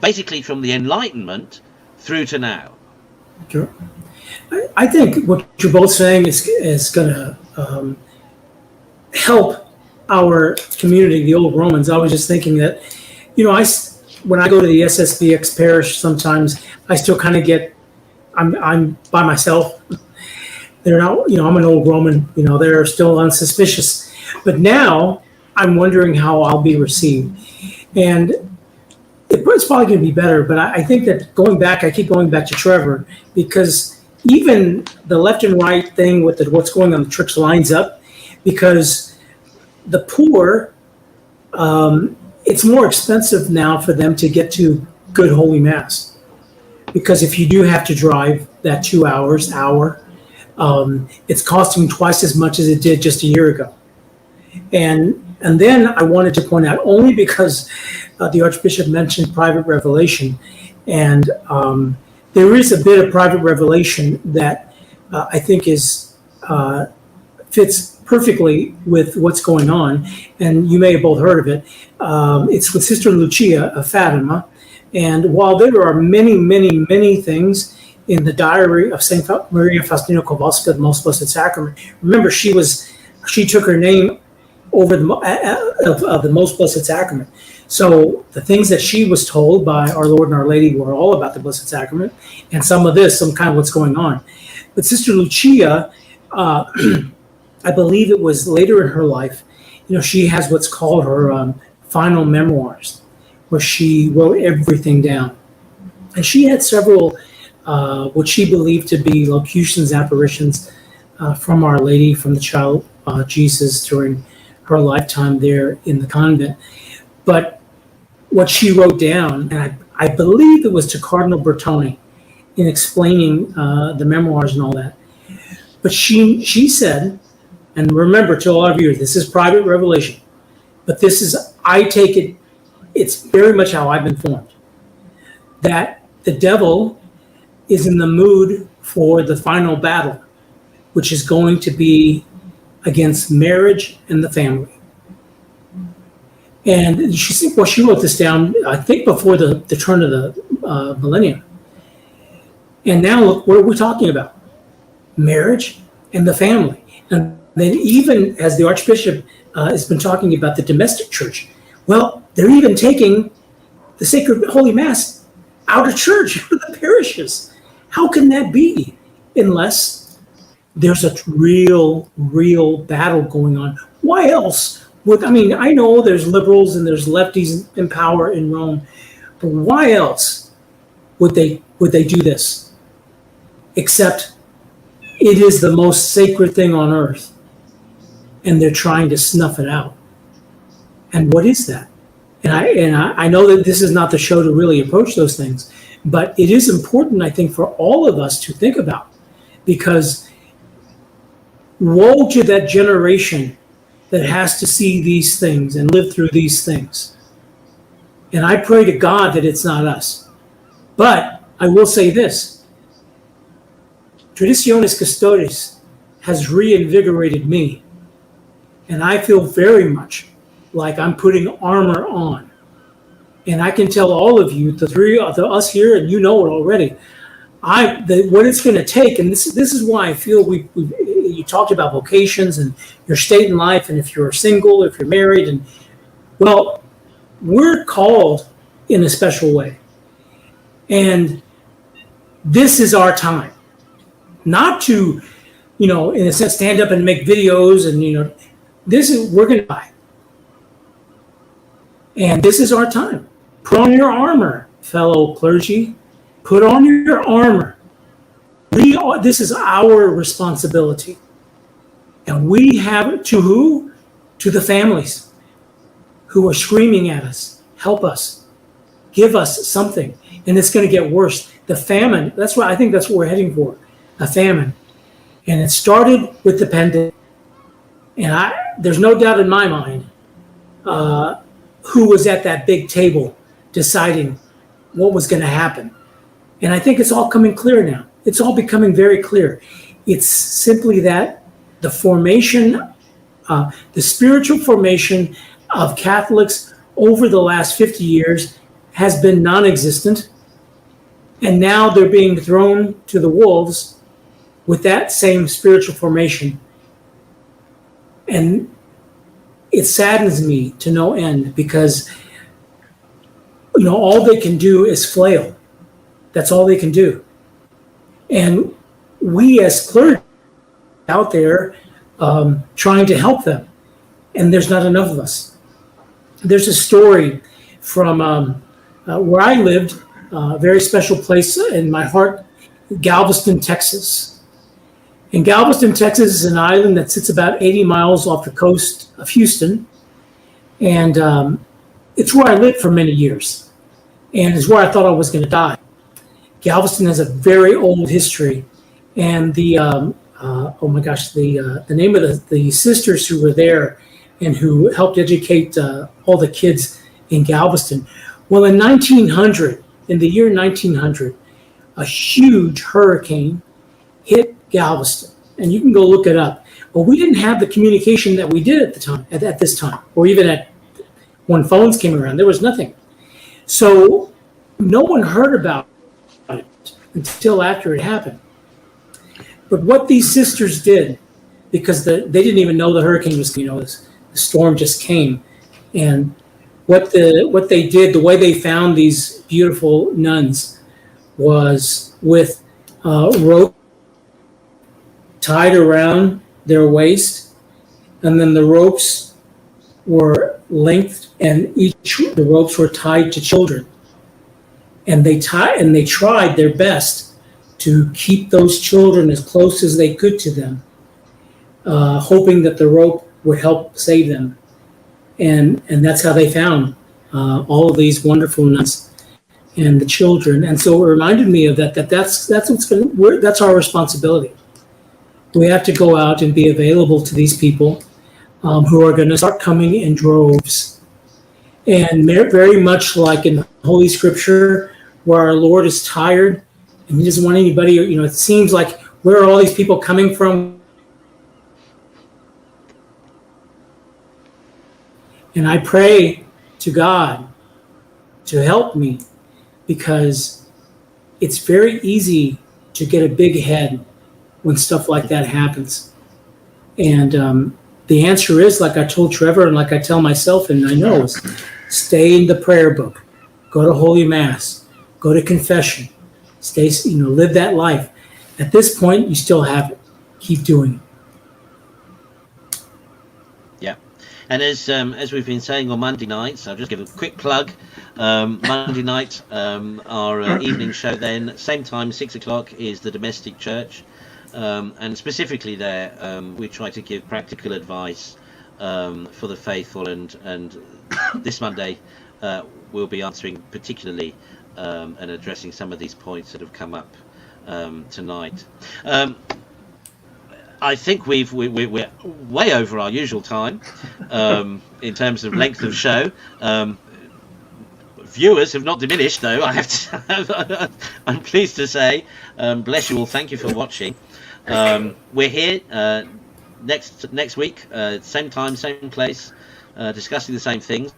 basically from the Enlightenment through to now. Sure. I think what you're both saying is going to help our community, the Old Romans. I was just thinking that, when I go to the SSBX parish, sometimes I still kind of I'm by myself. They're not, I'm an Old Roman, they're still unsuspicious. But now I'm wondering how I'll be received. And it's probably going to be better, but I think that I keep going back to Trevor, because even the left and right thing with what's going on the church lines up, because the poor, it's more expensive now for them to get to good Holy Mass. Because if you do have to drive that 2 hour, it's costing twice as much as it did just a year ago. And then I wanted to point out, only because the Archbishop mentioned private revelation, and there is a bit of private revelation that I think fits perfectly with what's going on, and you may have both heard of it. It's with Sister Lucia of Fatima, and while there are many, many, many things in the diary of St. Maria Faustina Kowalska, the Most Blessed Sacrament, remember she took her name over of the Most Blessed Sacrament. So the things that she was told by our Lord and Our Lady were all about the Blessed Sacrament, and some kind of what's going on. But Sister Lucia, I believe it was later in her life, she has what's called her final memoirs, where she wrote everything down. And she had several, what she believed to be locutions, apparitions from Our Lady, from the child Jesus during her lifetime there in the convent. But what she wrote down, and I believe it was to Cardinal Bertone in explaining the memoirs and all that. But she said, and remember, to all of you, this is private revelation, but I take it, it's very much how I've been formed, that the devil is in the mood for the final battle, which is going to be against marriage and the family. And she wrote this down, I think, before the turn of the millennium. And now look, what are we talking about? Marriage and the family. And then even as the Archbishop has been talking about the domestic church, well, they're even taking the sacred Holy Mass out of church, out of the parishes. How can that be? Unless there's a real battle going on. Why else? I know there's liberals and there's lefties in power in Rome, but why else would they do this? Except it is the most sacred thing on earth, and they're trying to snuff it out. And what is that? And I know that this is not the show to really approach those things, but it is important, I think, for all of us to think about, because woe to that generation that has to see these things and live through these things. And I pray to God that it's not us. But I will say this: Traditionis custodes has reinvigorated me, and I feel very much like I'm putting armor on. And I can tell all of you, the three of us here, and you know it already, what it's going to take, and this is why I feel you talked about vocations and your state in life, and if you're single, if you're married, and well, we're called in a special way, and this is our time, not to, in a sense, stand up and make videos, and we're going to die, and this is our time. Put on your armor, fellow clergy. Put on your armor. This is our responsibility. And we have to who? To the families who are screaming at us. Help us. Give us something. And it's going to get worse. The famine, I think that's what we're heading for. A famine. And it started with the pandemic. And there's no doubt in my mind who was at that big table deciding what was going to happen. And I think it's all coming clear now. It's all becoming very clear. It's simply that the formation, the spiritual formation of Catholics over the last 50 years has been non-existent. And now they're being thrown to the wolves with that same spiritual formation. And it saddens me to no end because, all they can do is flail. That's all they can do. And we as clergy out there trying to help them. And there's not enough of us. There's a story from where I lived, a very special place in my heart, Galveston, Texas. And Galveston, Texas is an island that sits about 80 miles off the coast of Houston. And it's where I lived for many years. And it's where I thought I was going to die. Galveston has a very old history, and the name of the sisters who were there and who helped educate all the kids in Galveston. Well, in the year 1900, a huge hurricane hit Galveston, and you can go look it up. Well, we didn't have the communication that we did at this time, or even when phones came around. There was nothing, so no one heard about it until after it happened. But what these sisters did, because they didn't even know the hurricane was, the storm just came, and what they did, the way they found these beautiful nuns, was with rope tied around their waist, and then the ropes were linked, and the ropes were tied to children. And they tried their best to keep those children as close as they could to them, hoping that the rope would help save them. And that's how they found all of these wonderful nuns and the children. And so it reminded me of that's our responsibility. We have to go out and be available to these people who are going to start coming in droves. And very much like in Holy Scripture, where our Lord is tired and he doesn't want anybody, it seems like, where are all these people coming from? And I pray to God to help me, because it's very easy to get a big head when stuff like that happens. And the answer is, like I told Trevor and like I tell myself, and I know, is stay in the prayer book, go to Holy Mass, go to confession, live that life. At this point, you still have it. Keep doing it. Yeah. And as we've been saying on Monday nights, I'll just give a quick plug. Monday night, our evening show then, same time, 6 o'clock, is the domestic church. And specifically there, we try to give practical advice for the faithful, and this Monday we'll be answering particularly and addressing some of these points that have come up tonight. I think we're way over our usual time in terms of length of show. Viewers have not diminished, though. I have to. I'm pleased to say, bless you all. Thank you for watching. We're here next week, same time, same place, discussing the same things.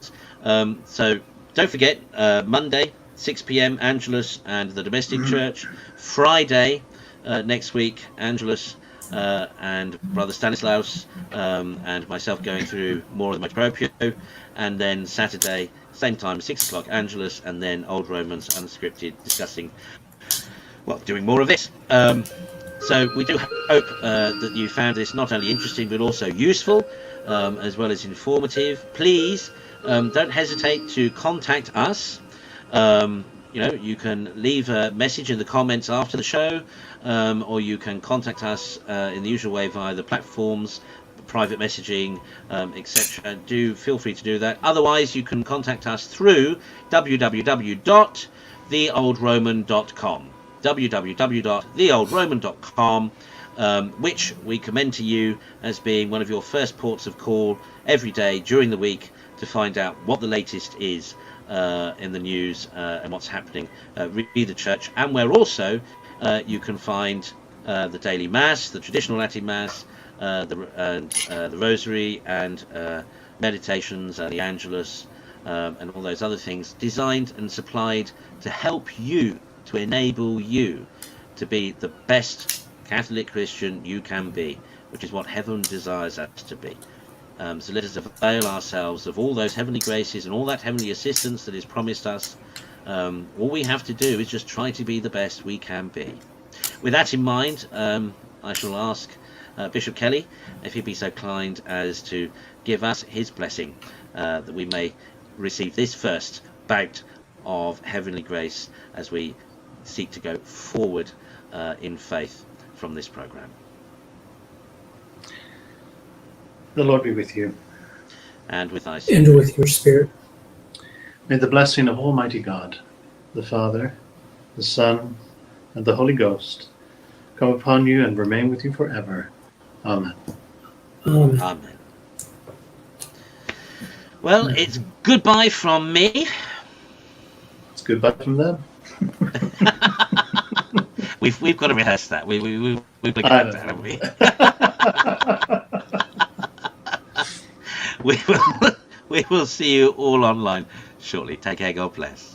So don't forget, Monday 6 p.m. Angelus and the Domestic Church. Friday next week, Angelus and Brother Stanislaus and myself going through more of the Motu Proprio, and then Saturday, same time, 6 o'clock, Angelus, and then Old Romans Unscripted, discussing, well, doing more of this. So we do hope that you found this not only interesting but also useful, as well as informative. Please don't hesitate to contact us. You can leave a message in the comments after the show, or you can contact us in the usual way via the platforms, private messaging, etc. Do feel free to do that. Otherwise, you can contact us through www.theoldroman.com. www.theoldroman.com, which we commend to you as being one of your first ports of call every day during the week to find out what the latest is in the news and what's happening re the church, and where also you can find the daily mass, the traditional Latin mass, the rosary, and meditations, and the Angelus, and all those other things designed and supplied to help you, to enable you to be the best Catholic Christian you can be, which is what heaven desires us to be. So let us avail ourselves of all those heavenly graces and all that heavenly assistance that is promised us. All we have to do is just try to be the best we can be. With that in mind, I shall ask Bishop Kelly if he'd be so kind as to give us his blessing, that we may receive this first bout of heavenly grace as we seek to go forward in faith from this program. The Lord be with you. And with thy spirit. And with your spirit. May the blessing of Almighty God, the Father, the Son, and the Holy Ghost come upon you and remain with you forever. Amen. Amen. Well, it's goodbye from me. It's goodbye from them. We've got to rehearse that. We've got to get that down, haven't we? We will see you all online shortly. Take care. God bless.